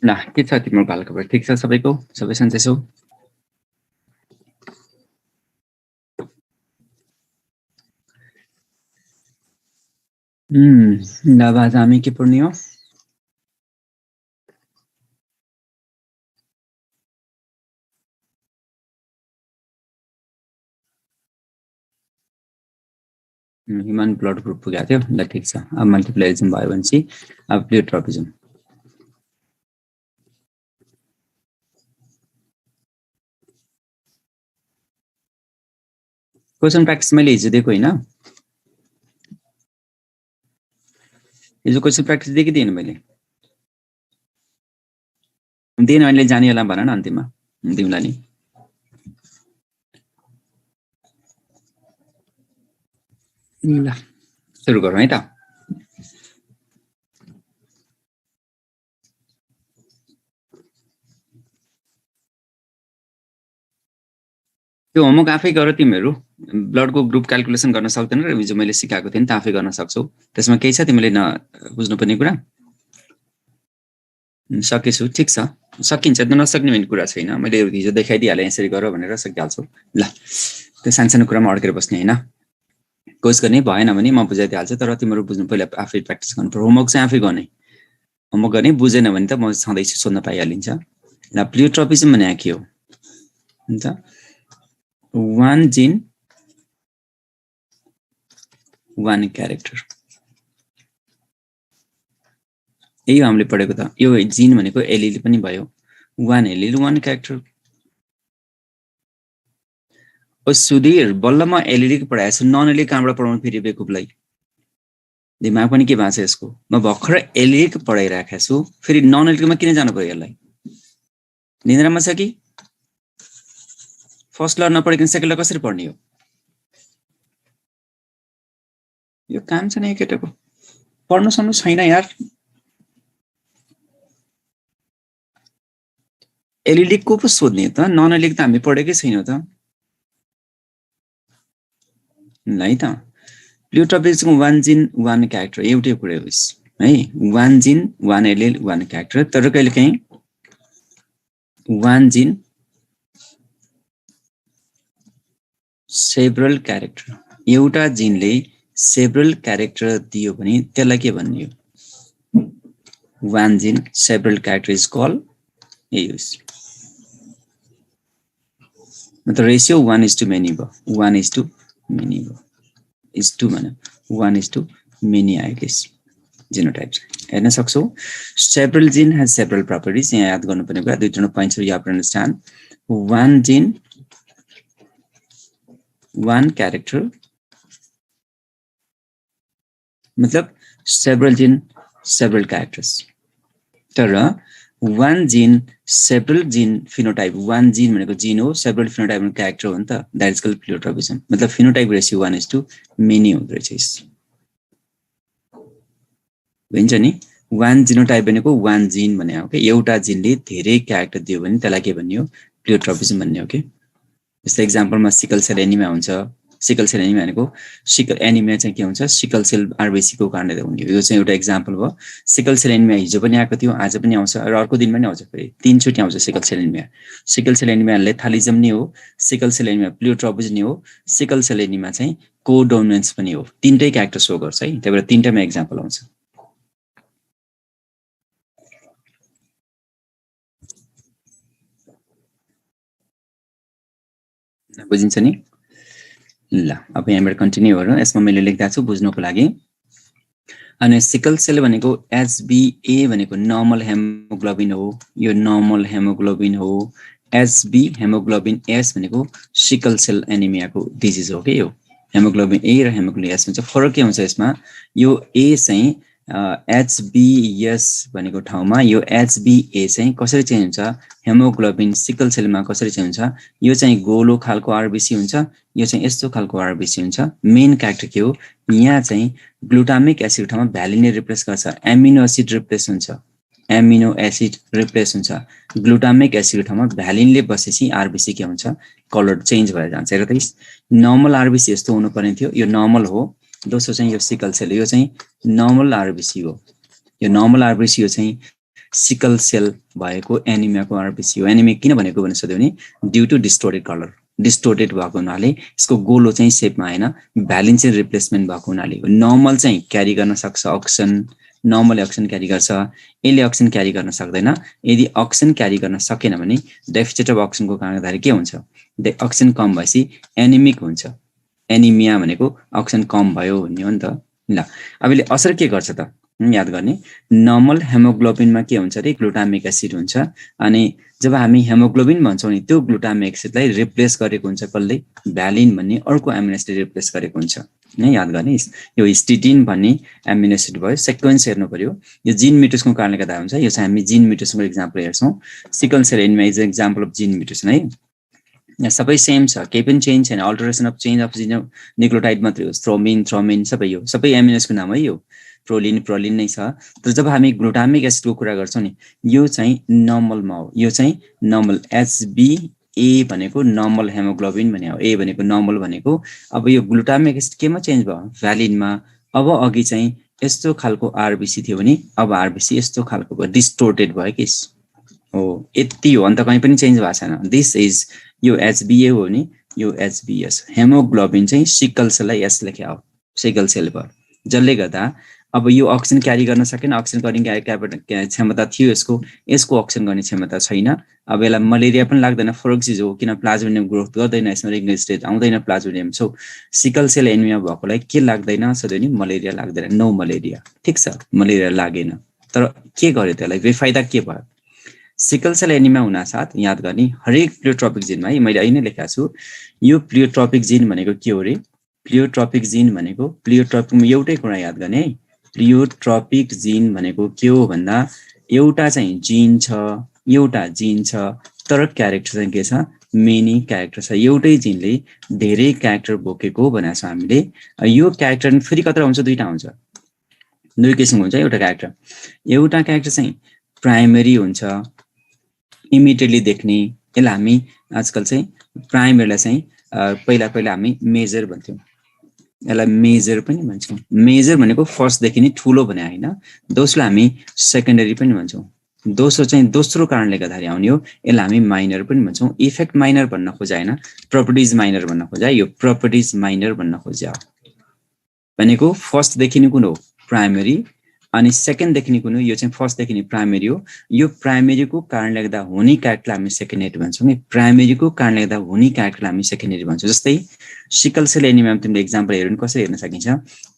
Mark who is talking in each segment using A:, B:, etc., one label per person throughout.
A: ल के छ तिम्रो हालखबर? ठिक छ सबैको? सबै सन्चै छौ? ल अब आज हामी के पढ्ने हो? ह्युमन ब्लड ग्रुप पुगेको थियो। ल ठिक छ। अब मल्टिप्लियरिजम भयो भने चाहिँ अब प्लियोट्रपिजम। क्वेसन प्र्याक्टिस मैले हिजो दिएको होइन? हिजो क्वेसन प्र्याक्टिस दिएँ कि दिएन मैले? दिएन भने जाने होला भन न अन्तिममा दिउँला नि। ल सुरु गरौँ है त। त्यो होमवर्क आफै गर तिमीहरू। ब्लडको ग्रुप क्याल्कुलेसन गर्न सक्दैन र हिजो मैले सिकाएको थिएँ नि त, आफै गर्न सक्छौ। त्यसमा केही छ तिमीले बुझ्नुपर्ने कुरा? सकेछु, ठिक छ, सकिन्छ, नसक्ने भन्ने कुरा छैन। मैले हिजो देखाइदिइहालेँ यसरी गर भनेर सकिहाल्छु। ल त्यो सानसानो कुरामा अड्केर बस्ने होइन। कोर्स गर्ने भएन भने म बुझाइदिइहाल्छु, तर तिमीहरू बुझ्नु पहिला आफै प्र्याक्टिस गर्नु पर्यो। होमवर्क चाहिँ आफै गर्ने। होमवर्क गर्ने बुझेन भने त म सधैँ सोध्न पाइहालिन्छ। ल प्लियोट्रपिजम भने के हो? हुन्छ, वान जिन वान क्यारेक्टर, यही हामीले पढेको त। यो जिन भनेको एलिल पनि भयो, वान एलिल वान क्यारेक्टर। ओ सुधीर, बल्ल म एलिल पढाएको छु, नन एलिल कहाँबाट पढाउनु फेरि बेकुबलाई? दिमाग पनि के भएको छ यसको? म भर्खर एलिल पढाइराखेको छु, फेरि नन एलिलमा किन जानु पर्यो यसलाई? निन्द्रामा छ कि? फर्स्ट ल नपढिकन सेकेन्ड ल कसरी पढ्ने हो? यो काम छ नि केटाको, पढ्नु सक्नु छैन यार। एलइडी को पो सोध्ने त? नन एलइडी त हामी पढेकै छैनौँ त। ल है त, प्लियोट्रपिजमको वान जिन वान क्यारेक्टर एउटै कुरा हो है। One gene one allele one character, तर कहिलेकाहीँ वान जिन सेभरल क्यारेक्टर, एउटा जिनले सेभरल क्यारेक्टर दियो भने त्यसलाई के भन्ने हो? One gene several character is called, यही हो। मतलब रेशियो 1:many भयो, 1:many भयो, is to भने 1:many आयो जीनोटाइप। हेर्न सक्छौ, सेभरल जिन हैज सेभरल प्रपर्टिज। यहाँ याद गर्नुपर्ने कुरा दुईवटा points you have to understand. One gene one character मतलब सेभरल जिन सेभरल क्यारेक्टर्स। तर one gene several gene phenotype, one gene भनेको जिन हो, सेभरल फिनोटाइप भनेको क्यारेक्टर हो नि त। That is called pleiotropism. मतलब फिनोटाइप रेशियो 1:many हुँदो रहेछ। भन्छ नि, वान जिनोटाइप भनेको वान जिन भने हो कि, एउटा जिनले धेरै क्यारेक्टर दियो भने त्यसलाई के भन्ने हो? प्लियोट्रपिजम भन्ने हो कि। जस्तै एक्जाम्पलमा सिकल सेल एनिमिया हुन्छ। सिकल सेल एनिमिया भनेको एनिमिया चाहिँ के हुन्छ? सिकल सेल आरबिसीको कारणले हुने हो। यो चाहिँ एउटा एक्जाम्पल भयो। सिकल सेल एनिमिया हिजो पनि आएको थियो, आज पनि आउँछ र अर्को दिन पनि आउँछ। फेरि 3 चोटि आउँछ sickle cell anaemia. Sickle cell anaemia lethalism नि हो, सिकल सेल एनिमिया प्लियोट्रपिजम नि हो, सिकल सेल एनिमिया चाहिँ कोडोमिनेन्स पनि हो। तीनटै क्यारेक्टर सो गर्छ है, त्यही भएर तीनटैमा एक्जाम्पल आउँछ। बुझिन्छ नि? ल अब यहाँबाट कन्टिन्यू गरौँ। यसमा मैले लेख्दा छु बुझ्नको लागि। अनि सिकल सेल भनेको एचबीए भनेको नर्मल हेमोग्लोबिन हो, यो नर्मल हेमोग्लोबिन हो। एचबी हेमोग्लोबिन एस भनेको सिकल सेल एनिमियाको डिजिज हो कि। यो हेमोग्लोबिन ए र हेमोग्लोबिन एस भन्छ। फरक के हुन्छ यसमा? यो ए चाहिँ एचबीएस भनेको ठाउँमा यो एचबीए चाहिँ कसरी चेन्ज हुन्छ? हेमोग्लोबिन सिकल सेलमा कसरी चेन्ज हुन्छ? यो चाहिँ गोलो खालको आरबिसी हुन्छ, यो चाहिँ यस्तो खालको आरबिसी हुन्छ। मेन क्यारेक्टर के हो? यहाँ चाहिँ ग्लुटामिक एसिड ठाउँमा भ्यालिनले रिप्लेस गर्छ, एमिनो एसिड रिप्लेस हुन्छ, एमिनो एसिड रिप्लेस हुन्छ। ग्लुटामिक एसिड ठाउँमा भ्यालिनले बसेपछि आरबिसी के हुन्छ? कलर चेन्ज भएर जान्छ। र त नर्मल आरबिसी यस्तो हुनुपर्ने थियो, यो नर्मल हो। दोस्रो चाहिँ यो सिकल सेल, यो चाहिँ नर्मल आरबिसी हो। यो नर्मल आरबिसी यो चाहिँ सिकल सेल भएको एनिमियाको आरबिसी हो। एनिमिया किन भनेको भने सोध्यो भने due to distorted colour, distorted भएको हुनाले यसको गोलो चाहिँ सेपमा आएन, भ्यालिन चाहिँ रिप्लेसमेन्ट भएको हुनाले। नर्मल चाहिँ क्यारी गर्न सक्छ अक्सिजन, नर्मल अक्सिजन क्यारी गर्छ, यसले अक्सिजन क्यारी गर्न सक्दैन। यदि अक्सिजन क्यारी गर्न सकेन भने डेफिसिट अफ अक्सिजनको कारणले गर्दा के हुन्छ, अक्सिजन कम भएपछि एनिमिक हुन्छ। एनिमिया भनेको अक्सिजन कम भयो भन्ने हो नि त। ल अब यसले असर के गर्छ त याद गर्ने, नर्मल हेमोग्लोबिनमा के हुन्छ अरे ग्लुटामिक एसिड हुन्छ, अनि जब हामी हेमोग्लोबिन भन्छौँ नि त्यो ग्लुटामिक एसिडलाई रिप्लेस गरेको हुन्छ कसले, भ्यालिन भन्ने अर्को एमिनो एसिडले रिप्लेस गरेको हुन्छ है। याद गर्ने यो स्टिटिन भन्ने एमिनो एसिड भयो, सिक्वेन्स हेर्नु पर्यो। यो जिन म्युटेसनको कारणले गर्दा हुन्छ। यो चाहिँ हामी जिन म्युटेसनको एक्जाम्पल हेर्छौँ। Sickle cell anaemia is example of gene mutation है। यहाँ सबै सेम छ, केही पनि चेन्ज छैन, alteration of change of gene nucleotide मात्रै हो। थ्रोमिन सबै यो सबै एमिनो एसिडको नाम है, यो प्रोलिन नै छ। तर जब हामी ग्लुटामिक एसिडको कुरा गर्छौँ नि यो चाहिँ नर्मलमा हो, यो चाहिँ नर्मल HbA भनेको नर्मल हेमोग्लोबिन भने हो, ए भनेको नर्मल भनेको। अब यो ग्लुटामिक एसिड केमा चेन्ज भयो, भ्यालिनमा। अब अघि चाहिँ यस्तो खालको आरबिसी थियो भने अब आरबिसी यस्तो खालको भयो, डिस्टोर्टेड भयो कि हो, यति हो, अन्त कहीँ पनि चेन्ज भएको छैन। दिस इज यो HbA हो नि यो HbS। हेमोग्लोबिन चाहिँ सिकल सेललाई एस लेख्या हो, सिकल सेल भयो, जसले गर्दा अब यो अक्सिजन क्यारी गर्न सकेन, अक्सिजन गर्ने क्षमता थियो यसको अक्सिजन गर्ने क्षमता छैन। अब यसलाई मलेरिया पनि लाग्दैन, फरक चिज हो, किन प्लाज्मोडियम ग्रोथ गर्दैन, यसमा रेगुलर स्टेज आउँदैन plasmodium. So sickle cell anaemia भएकोलाई के लाग्दैन सोध्यो नि, मलेरिया लाग्दैन, नो मलेरिया, ठिक छ, मलेरिया लागेन। तर के गर्यो त्यसलाई, बेफाइदा के भयो, सिकल सेल एनिमिया हुनासाथ याद गर्ने हरेक प्लियोट्रोपिक जिनमा है, मैले अहिले लेखेको छु यो प्लियोट्रोपिक जिन भनेको के हो रे, प्लियोट्रोपिक जिन भनेको प्लियोट्रोपिकमा एउटै कुरा याद गर्ने है, प्लियोट्रोपिक जिन भनेको के हो भन्दा एउटा चाहिँ जिन छ, एउटा जिन छ, तर क्यारेक्टर चाहिँ के छ, मेनी क्यारेक्टर छ। एउटै जिनले धेरै क्यारेक्टर बोकेको भनेको छ हामीले। यो क्यारेक्टर फेरि कत्र हुन्छ, दुईटा हुन्छ, दुई किसिमको हुन्छ। एउटा क्यारेक्टर चाहिँ प्राइमेरी हुन्छ, इमिडिएटली देख्ने, यसलाई हामी आजकल चाहिँ प्राइमेरीलाई चाहिँ पहिला हामी मेजर भन्थ्यौँ, यसलाई मेजर पनि भन्छौँ। मेजर भनेको फर्स्टदेखि नै ठुलो भने होइन, दोस्रोलाई हामी सेकेन्डरी पनि भन्छौँ। दोस्रो चाहिँ दोस्रो कारणले गर्दाखेरि आउने हो, यसलाई हामी माइनर पनि भन्छौँ। इफेक्ट माइनर भन्न खोजा होइन, प्रपर्टिज माइनर भन्न खोजा। यो प्रपर्टिज माइनर भन्न खोजा भनेको फर्स्टदेखि नै कुन हो, प्राइमेरी, अनि सेकेन्डदेखि नै कुन हो, यो चाहिँ फर्स्टदेखि नै प्राइमेरी हो। यो प्राइमेरीको कारणले गर्दा हुने क्यारेक्टरलाई हामी सेकेन्डरी भन्छौँ। प्राइमेरीको कारणले गर्दा हुने क्यारेक्टरलाई हामी सेकेन्डरी भन्छौँ। जस्तै सिकल सेल एनिमियामा तिमीले एक्जाम्पल हेर्नु कसरी हेर्न सकिन्छ।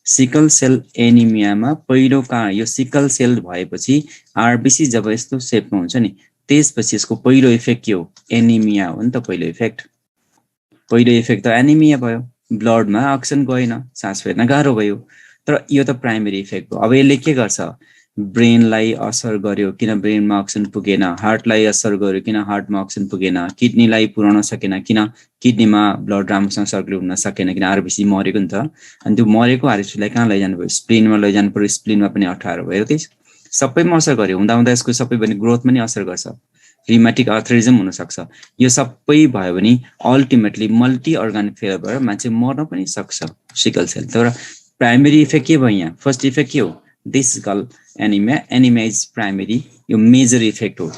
A: सिकल सेल एनिमियामा पहिलो कारण यो सिकल सेल भएपछि आरबिसी जब यस्तो सेपमा हुन्छ नि, त्यसपछि यसको पहिलो इफेक्ट के हो, एनिमिया हो नि त। पहिलो इफेक्ट त एनिमिया भयो, ब्लडमा अक्सिजन गएन, सास फेर्न गाह्रो भयो। तर यो त प्राइमेरी इफेक्ट हो। अब यसले के गर्छ, ब्रेनलाई असर गर्यो, किन ब्रेनमा अक्सिजन पुगेन, हार्टलाई असर गर्यो, किन हार्टमा अक्सिजन पुगेन, किडनीलाई पुर्याउन सकेन, किन किडनीमा ब्लड राम्रोसँग सर्कुलेट हुन सकेन, किन आरबिसी मरेको नि त। अनि त्यो मरेको आरबिसीलाई कहाँ लैजानु भयो, स्प्लिनमा लैजानु पर्यो, स्प्लिनमा पनि अप्ठ्यारो भयो। त्यही सबैमा असर गर्यो, हुँदा यसको सबै भने ग्रोथ पनि असर गर्छ, रिमेटिक आर्थरिजम हुनसक्छ। यो सबै भयो भने अल्टिमेटली मल्टी अर्गानिक फेल भएर मान्छे मर्न पनि सक्छ सिकल सेल। तर प्राइमेरी इफेक्ट के भयो यहाँ, फर्स्ट इफेक्ट के हो, this is called anaemia. Anaemia is primary, यो मेजर इफेक्ट हो।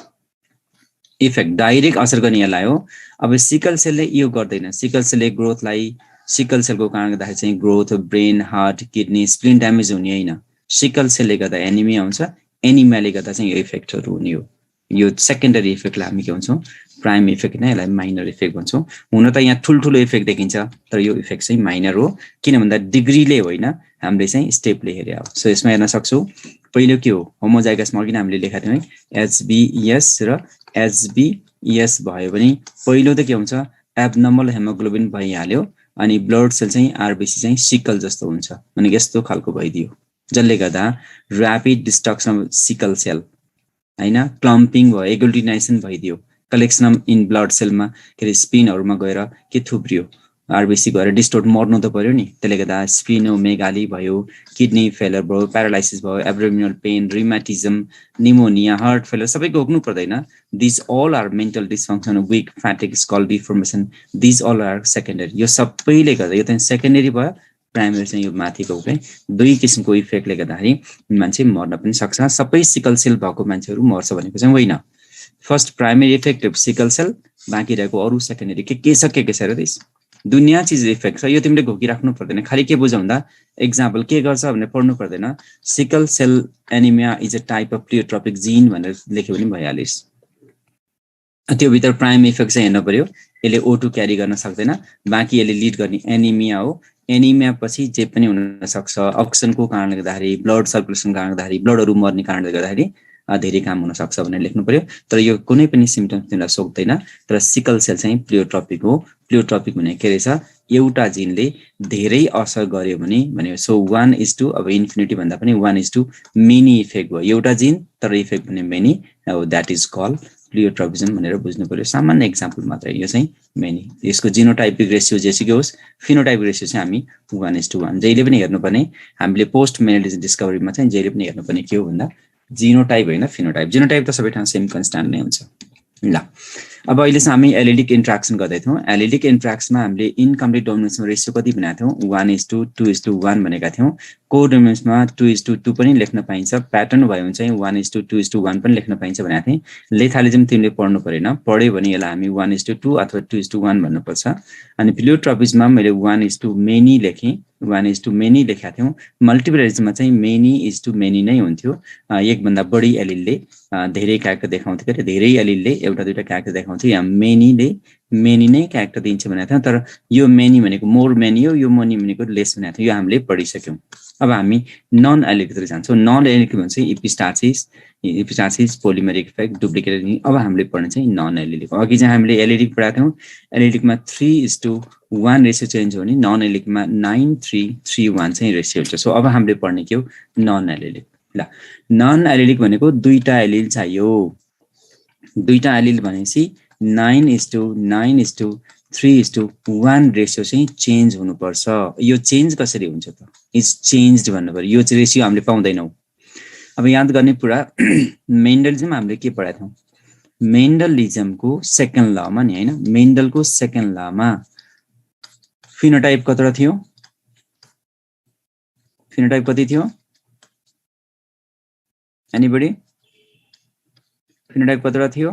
A: इफेक्ट डाइरेक्ट असर गर्ने यसलाई हो। अब सिकल सेलले यो गर्दैन, सिकल सेलले ग्रोथलाई, सिकल सेलको कारणले गर्दाखेरि चाहिँ growth, brain, heart, kidney, spleen damage हुने होइन। सिकल सेलले गर्दा एनिमिया हुन्छ, एनिमियाले गर्दा चाहिँ यो इफेक्टहरू हुने हो। यो सेकेन्डरी इफेक्टलाई हामी के भन्छौँ, प्राइम इफेक्ट नै, यसलाई माइनर इफेक्ट भन्छौँ। हुन त यहाँ ठुल्ठुलो इफेक्ट देखिन्छ, तर यो इफेक्ट चाहिँ माइनर हो। किन भन्दा डिग्रीले होइन, हामीले चाहिँ स्टेपले हेरे हो। सो यसमा हेर्न सक्छौँ, पहिलो के हो, होमोजाइगसमा अघि हामीले लेखेका थियौँ है, HbS र HbS भयो भने पहिलो त के हुन्छ, एबनर्मल हेमोग्लोबिन भइहाल्यो, अनि ब्लड सेल चाहिँ आरबिसी चाहिँ सिकल जस्तो हुन्छ, अनि यस्तो खालको भइदियो, जसले गर्दा rapid destruction of sickle cell होइन, क्लम्पिङ भयो, एग्लुटिनेसन भइदियो, कलेक्सन इन ब्लड सेलमा के अरे स्पिनहरूमा गएर के थुप्रियो, आरबिसी गएर डिस्टोर्ट मर्नु त पर्यो नि। त्यसले गर्दा स्पिनोमेगाली भयो, किडनी फेलर भयो, प्यारालाइसिस भयो, abdominal pain, rheumatism, pneumonia, heart failure सबै घोक्नु पर्दैन। These all are mental dysfunction, weak, fatigue, skull deformation, these all are secondary. यो सबैले गर्दा यो त सेकेन्डरी भयो, प्राइमेरी चाहिँ यो माथिको के दुई किसिमको इफेक्टले गर्दाखेरि मान्छे मर्न पनि सक्छ सबै सिकल सेल भएको मान्छेहरू मर्छ भनेको चाहिँ होइन first primary effect of sickle cell बाँकी रहेको अरू सेकेन्डरी के छ र त्यस दुनिया चिज इफेक्ट छ यो तिमीले घोकिराख्नु पर्दैन खालि के बुझाउँदा एक्जाम्पल के गर्छ भनेर पढ्नु पर्दैन sickle cell anaemia is a type of pleiotropic gene भनेर लेख्यो भने भइहाल्छ त्यो भित्र प्राइम इफेक्ट चाहिँ हेर्नु पर्यो यसले O2 क्यारी गर्न सक्दैन बाँकी यसले लिड गर्ने एनिमिया हो एनिमिया पछि जे पनि हुन सक्छ अक्सिजनको कारणले गर्दाखेरि ब्लड सर्कुलेसन कारणले गर्दाखेरि ब्लडहरू मर्ने कारणले गर्दाखेरि धेरै काम हुन सक्छ भनेर लेख्नु पर्यो तर यो कुनै पनि सिम्पटम्स तिमीलाई सोक्दैन तर सिकल सेल चाहिँ प्लियोट्रोपिक हो प्लियोट्रोपिक भने के रहेछ एउटा जिनले धेरै असर गर्यो भने सो 1:2 अब इन्फिनिटी भन्दा पनि 1:2 मेनी इफेक्ट भयो एउटा जिन तर इफेक्ट भने मेनी द्याट इज कल्ड प्लियोट्रोपिजम भनेर बुझ्नु पर्यो सामान्य एक्जाम्पल मात्रै यो चाहिँ मेनी यसको जिनोटाइपिक रेसियो जेसुकै होस् फिनोटाइपिक रेसियो चाहिँ हामी 1:1 जहिले पनि हेर्नुपर्ने हामीले पोस्ट मेनोलिज डिस्कभरीमा चाहिँ जहिले पनि हेर्नुपर्ने के हो भन्दा जिनोटाइप होइन फिनोटाइप जिनोटाइप त सबै ठाउँ सेम कन्स्ट्यान्ट नै हुन्छ ल अब अहिले चाहिँ हामी एलिलिक इन्ट्राक्सन गर्दै थियौँ एलिलिक इन्ट्राक्सनमा हामीले इनकम्प्लिट डोमिनेन्समा रेसियो कति भनेको थियौँ 1:2:1 भनेका थियौँ को डोमिनेन्समा 2:2 पनि लेख्न पाइन्छ प्याटर्न भयो भने चाहिँ 1:2:1 पनि लेख्न पाइन्छ भनेको थिएँ लेथालिजम तिमीले पढ्नु परेन पढ्यो भने यसलाई हामी 1:2 अथवा 2:1 भन्नुपर्छ अनि प्लियोट्रोपिजममा मैले 1:2 मेनी लेखेँ 1:2 मेनी लेखेका थियौँ मल्टिपल एलिजममा चाहिँ मेनी इज टु मेनी नै हुन्थ्यो एकभन्दा बढी एलिलले धेरै क्यारेक्टर देखाउँथ्यो के धेरै एलिलले एउटा दुईटा क्यारेक्टर देखाउँथ्यो या मेनीले मेनी नै क्यारेक्टर दिन्छ भनेको थियो तर यो मेनी भनेको मोर मेनी हो यो मनी भनेको लेस भनेको थियो यो हामीले पढिसक्यौँ अब हामी नन एलिलिकतिर जान्छौँ नन एलिलिक भन्छ एपिस्टासिस पोलिमेरिक इफेक्ट डुप्लिकेट अब हामीले पढ्ने चाहिँ नन एलिलिक अघि चाहिँ हामीले एलिलिक पढाएको थियौँ एलिलिकमा 3:1 रेसियो चेन्ज हो भने नन एलिलिकमा 9:3:1 चाहिँ रेसियो हुन्छ सो अब हामीले पढ्ने के हो नन एलिलिक ल नन एलिलिक भनेको दुईटा एलिल चाहियो दुईटा एलिल भनेपछि 9:9:3:1 रेसियो चाहिँ चेन्ज हुनुपर्छ यो चेन्ज कसरी हुन्छ त इज चेन्ज्ड भन्नु पर्यो यो चाहिँ रेसियो हामीले पाउँदैनौँ अब याद गर्ने कुरा मेन्डलिजम हामीले के पढाएको थियौँ मेन्डलिजमको सेकेन्ड लमा नि होइन मेन्डलको सेकेन्ड लमा फिनोटाइप कतिवटा थियो फिनोटाइप कति थियो एनीबडी फिनोटाइप कतिवटा थियो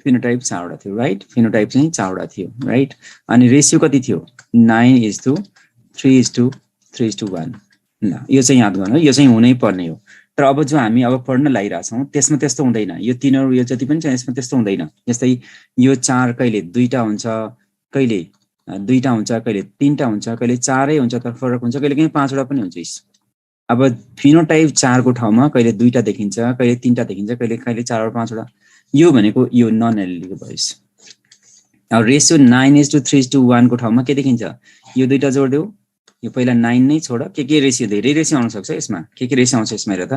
A: फिनोटाइप 4वटा थियो राइट फिनोटाइप चाहिँ 4वटा थियो राइट अनि रेसियो कति थियो 9:3:1 ल यो चाहिँ याद गर्नु यो चाहिँ हुनै पर्ने हो तर अब जो हामी अब पढ्न लागिरहेछौँ त्यसमा त्यस्तो हुँदैन यो तीनहरु यो जति पनि छ यसमा त्यस्तो हुँदैन जस्तै यो 4 कहिले दुईटा हुन्छ कहिले दुईटा हुन्छ कहिले तीनटा हुन्छ कहिले चारै हुन्छ तर फरक हुन्छ कहिले कहीं 5वटा पनि हुन्छ अब फिनोटाइप 4 को ठाउँमा कहिले दुईटा देखिन्छ कहिले तीनटा देखिन्छ कहिले कहिले 4 वा 5वटा यो भनेको यो नन एलिलिक भइस अब रेशियो 9:3:1 को ठाउँमा के देखिन्छ यो दुईटा जोड्दियौ यो पहिला 9 नै छोड के रेशियो धेरै रेशियो आउन सक्छ यसमा के रेशियो आउँछ यसमा हेर त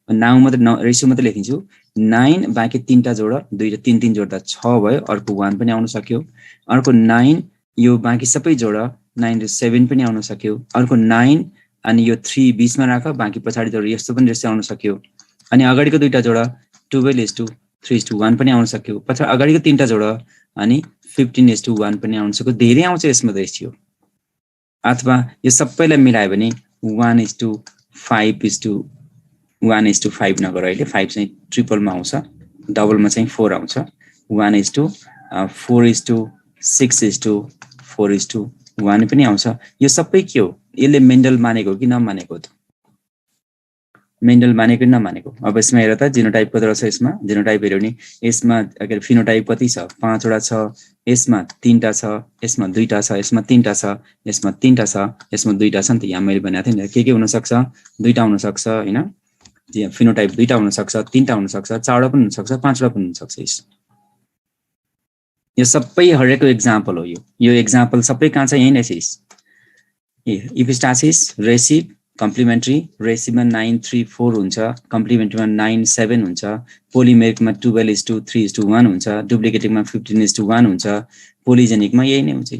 A: नाउ मात्र रेशियो मात्र लेखिन्छु 9 बाँकी तीनटा जोड दुईटा 3 जोड्दा 6 भयो अर्को 1 पनि आउन सक्यो अर्को 9 यो बाँकी सबै जोड 9 र 7 पनि आउन सक्यो अर्को 9 अनि यो 3 बीचमा राख बाँकी पछाडी जोड यस्तो पनि रेशियो आउन सक्यो अनि अगाडिको दुईटा जोड 12:3:1 पनि आउन सक्यो पछाडी अगाडिको तीनटा जोड अनि 15:1 पनि आउन सक्यो धेरै आउँछ यसमा रेशियो अथवा यो सबैलाई मिलायो भने 1:5:1:5 नगर अहिले 5 चाहिँ ट्रिपलमा आउँछ डबलमा चाहिँ 4 आउँछ 1:4:6:4:1 पनि आउँछ यो सबै के हो यसले मेन्डल मानेको कि नमानेको त मेन्डल मानेको नमानेको अब यसमा हेर त जिनोटाइप कति छ यसमा जिनोटाइप हेर्यो भने यसमा अगर फिनोटाइप कति छ 5वटा छ यसमा 3टा छ यसमा 2टा छ यसमा 3टा छ यसमा 3टा छ यसमा 2टा छ नि त यहाँ मैले भनेको थिएँ नि के हुन सक्छ 2टा हुन सक्छ हैन फिनोटाइप 2टा हुन सक्छ 3टा हुन सक्छ 4वटा पनि हुन सक्छ 5वटा पनि हुन सक्छ यो सबै हरेको एक्जाम्पल हो यो एक्जाम्पल सबै कहाँ छ यही नै छ एपिस्टासिस रेसिभ कम्प्लिमेन्ट्री रेसिभमा 9:3:4 हुन्छ कम्प्लिमेन्ट्रीमा 9:7 हुन्छ पोलिमेरिकमा 12:3:1 हुन्छ डुप्लिकेटिभमा 15:1 हुन्छ पोलिजेनिकमा यही नै हुन्छ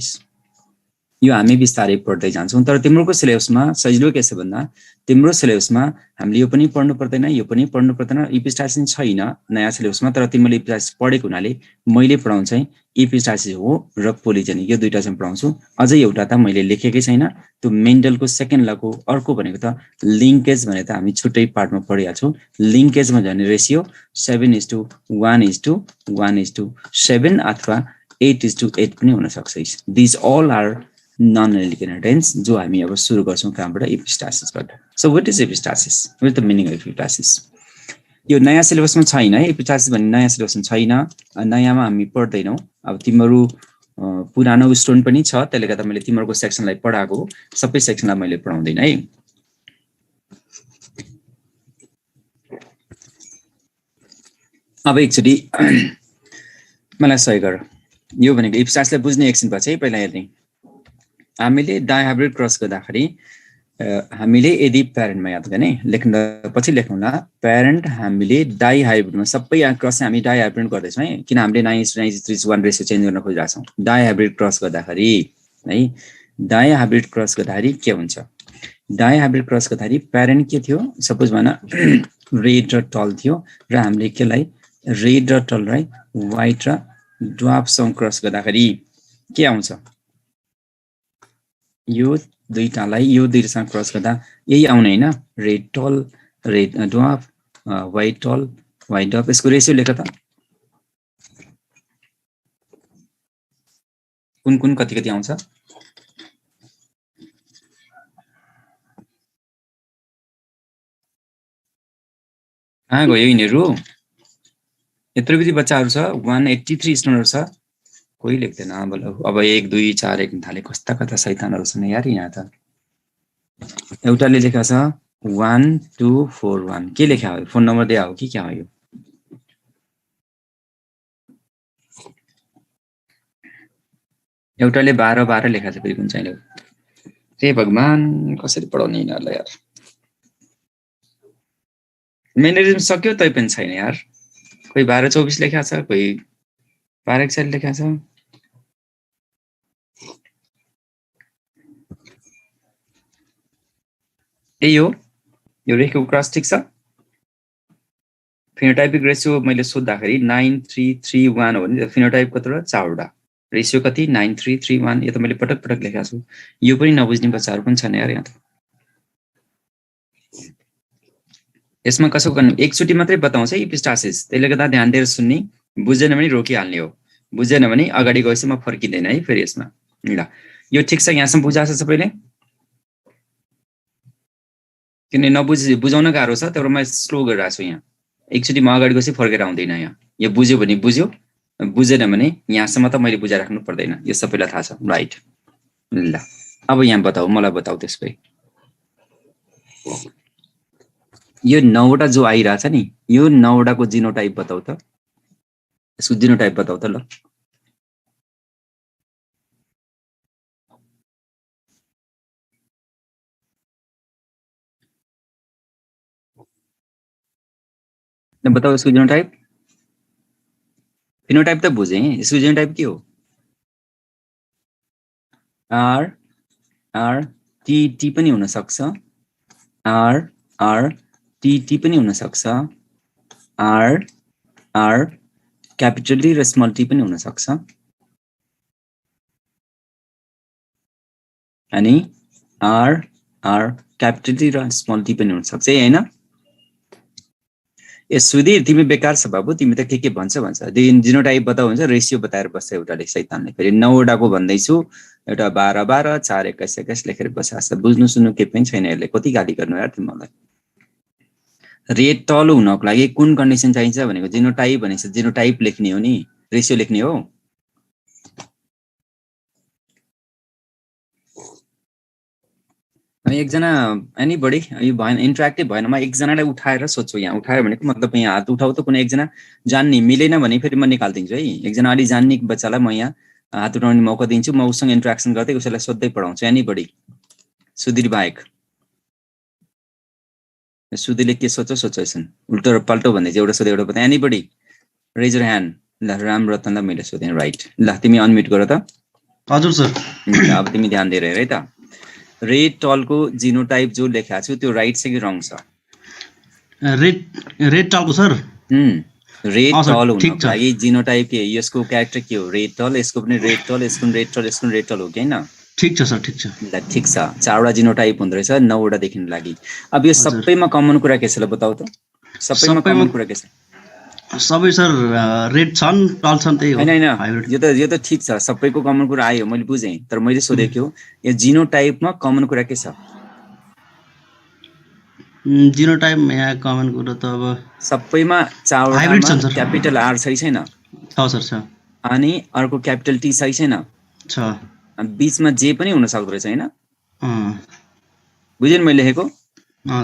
A: यो हामी बिस्तारै पढ्दै जान्छौँ। तर तिम्रो सिलेबसमा सजिलो के छ भन्दा तिम्रो सिलेबसमा हामीले यो पनि पढ्नु पर्दैन, यो पनि पढ्नु पर्दैन, इपिस्टासिस छैन नयाँ सिलेबसमा। तर तिमीले इपिस्टासिस पढेको हुनाले मैले पढाउनु चाहिँ इपिस्टासिस हो र पोलिजेनिक, यो दुईटा चाहिँ पढाउँछु। अझै एउटा त मैले लेखेकै छैन, त्यो मेन्डलको सेकेन्ड लको अर्को भनेको त लिङ्केज भने त हामी छुट्टै पार्टमा पढिहाल्छौँ। लिङ्केजमा झन् रेसियो 7:1:1:7 अथवा 8:8 पनि हुनसक्छ। These all are non allelic interactions जो हामी अब सुरु गर्छौँ कहाँबाट, एपिस्टासिसबाट। So what is epistasis, what the meaning of epistasis? यो नयाँ सिलेबसमा छैन है, एपिस्टासिस भन्ने नयाँ सिलेबसमा छैन, नयाँमा हामी पढ्दैनौँ। अब तिम्रो पुरानो स्टुडेन्ट पनि छ, त्यसले गर्दा मैले तिमीहरूको सेक्सनलाई पढाएको, सबै सेक्सनलाई मैले पढाउँदैन है। अब एकचोटि मलाई सहयोग गर, यो भनेको एपिस्टासिसलाई बुझ्ने एकछिन पछि है। पहिला हेर्ने हामीले डाइहाइब्रिड क्रस गर्दाखेरि हामीले यदि प्यारेन्टमा याद गर्ने लेख्न पछि लेख्नुला, प्यारेन्ट हामीले डाइहाइब्रिडमा सबै क्रस हामी डाइहाइब्रिड गर्दैछौँ है, किन हामीले 9:1 रेसियो चेन्ज गर्न खोजिरहेको छौँ। डाइहाइब्रिड क्रस गर्दाखेरि है, डाइहाइब्रिड क्रस गर्दाखेरि के हुन्छ? डाइहाइब्रिड क्रस गर्दाखेरि प्यारेन्ट के थियो, सपोज भन रेड र टल थियो, र हामीले केलाई रेड र टललाई व्हाइट र ड्वार्फसँग क्रस गर्दाखेरि के आउँछ? यो दुईटालाई यो दुईटासँग क्रस गर्दा यही आउने हैन, रेड टल रेड ड्वार्फ, व्हाइट टल व्हाइट ड्वार्फ। यसको रेसियो लेख त, कुन कुन कति कति आउँछ? कहाँ गयो यिनीहरू? यत्रो बिजी बच्चाहरू छ, 183 स्टुडेन्टहरू छ, कोही लेख्दैन। अब 1 2 4 1 थाले, कस्ता कता शैतानहरू छन् यार यहाँ त। एउटाले लेखा छ 1241, के लेखा हो? फोन नम्बर दिया हो कि क्या हो यो? एउटाले 12 लेखा छ, फेरि कुन चाहिँ ले? हे भगवान, कसरी पढाउने यिनीहरूलाई यार? मेनरिजम सक्यो तै पनि छैन यार। कोही 12-24 लेखा छ, कोही 12-41 लेखा छ। यही हो यो रेखको क्रस, ठिक छ। फिनोटाइपिक रेसियो मैले सोद्धाखेरि 9331 हो भने फिनोटाइप कतिवटा? 4वटा। रेसियो कति? 9331। यो त मैले पटक पटक लेखेको छु, यो पनि नबुझ्ने बच्चाहरू पनि छन् यार यहाँ त। यसमा कसो गर्नु, एकचोटि मात्रै बताउँछ एपिस्टासिस, त्यसले गर्दा ध्यान दिएर सुन्ने, बुझेन भने रोकिहाल्ने हो, बुझेन भने अगाडि गएपछि म फर्किँदैन है फेरि यसमा। ल यो ठिक छ, यहाँसम्म बुझाएको छ सबैले? किन बुझाउन गाह्रो छ, तर म स्लो गरिरहेको छु यहाँ। एकचोटि म अगाडि गएपछि फर्केर आउँदैन यहाँ। यो बुझ्यो भने बुझ्यो, बुझेन भने यहाँसम्म त मैले बुझाइराख्नु पर्दैन, यो सबैलाई थाहा छ, राइट? ल अब यहाँ बताऊ, मलाई बताऊ त्यसपछि। यो 9वटा जो आइरहेछ नि, यो 9वटाको जिनोटाइप बताऊ त, यसको जिनोटाइप बताऊ त। ल बताऊ यसको जिनोटाइप। फिनोटाइप त बुझेँ, यसको जिनोटाइप के हो? आर आर टी टी पनि हुन सक्छ, आर आर टी टी पनि हुन सक्छ, आर आर क्यापिटल टी र स्मल टी पनि हुन सक्छ, अनि आर आर क्यापिटल टी र स्मल टी पनि हुन सक्छ हैन? ए सुधीर, तिमी बेकार छ बाबु, तिमी त के भन्छ जिनोटाइप बताउ भन्छ, रेसियो बताएर बस्छ एउटाले शैतानले। फेरि 9वटाको भन्दैछु, एउटा 12 4 21 21 लेखेर बसाछ। बुझ्नु सुन्नु के पनि छैन, यसले कति गाली गर्नु यार तिमीलाई। रेड टल हुनको लागि कुन कन्डिसन चाहिन्छ भनेको जिनोटाइप भनेको जिनोटाइप लेख्ने हो नि, रेसियो लेख्ने हो। एकजना एनी बडी यो भएन, इन्टरेक्टिभ भएन, म एकजनालाई उठाएर सोध्छु। यहाँ उठायो भनेको मतलब यहाँ हात उठाउ त कुनै एकजना जान्ने, मिलेन भने फेरि म निकालिदिन्छु है। एकजना अलि जान्ने बच्चालाई म यहाँ हात उठाउने मौका दिन्छु, म उसँग इन्टरेक्सन गर्दै उसैलाई सोध्दै पढाउँछु। एनी बडी, सुधीर बाहेक। सुधीरले के सोच्छन् उल्टो र पल्टो भन्दै चाहिँ एउटा सोधे एउटा बता। Anybody raise your hand. ल राम रतनलाई मैले सोधेँ, राइट। ल तिमी अनम्युट गर त।
B: हजुर सर
A: अब तिमी ध्यान दिएर हेर है त रेड टलको जिनोटाइप जो लेखेको छु त्यो राइट छ कि रङ छ
B: रेड टलको सर
A: रेड
B: सर,
A: टल
B: ठिक
A: हुनको
B: छ।
A: लागि जिनोटाइप के यसको क्यारेक्टर के हो रेड टल यसको पनि रेड टल यसको पनि रेड टल यसको पनि रेड टल हो कि हैन
B: ठिक छ सर, ठिक छ।
A: ल ठिक छ 4 वटा जिनोटाइप हुँदो रहेछ 9 वटा देखिन लागि अब यो
B: हजुर।
A: सबैमा कमन कुरा के छ ल बताउ त सबैमा कमन कुरा के छ
B: सबै सर रेड छन् टल छन् त्यही हो
A: हैन
B: हाइब्रिड
A: यो त ठिक छ सबैको कमन कुरा आयो मैले बुझेँ तर मैले सोधेको थियो यो जिनोटाइपमा कमन कुरा के छ
B: जिनोटाइप यहाँ कमन कुरा त अब
A: सबैमा
B: हाइब्रिड
A: 4
B: छन् सर।
A: वटामा क्यापिटल आर छ कि छैन
B: छ सर, छ।
A: अनि अर्को क्यापिटल टी छ कि छैन
B: छ।
A: बीचमा जे पनि हुन सक्दो रहेछ हैन बुझेन मैले लेखेको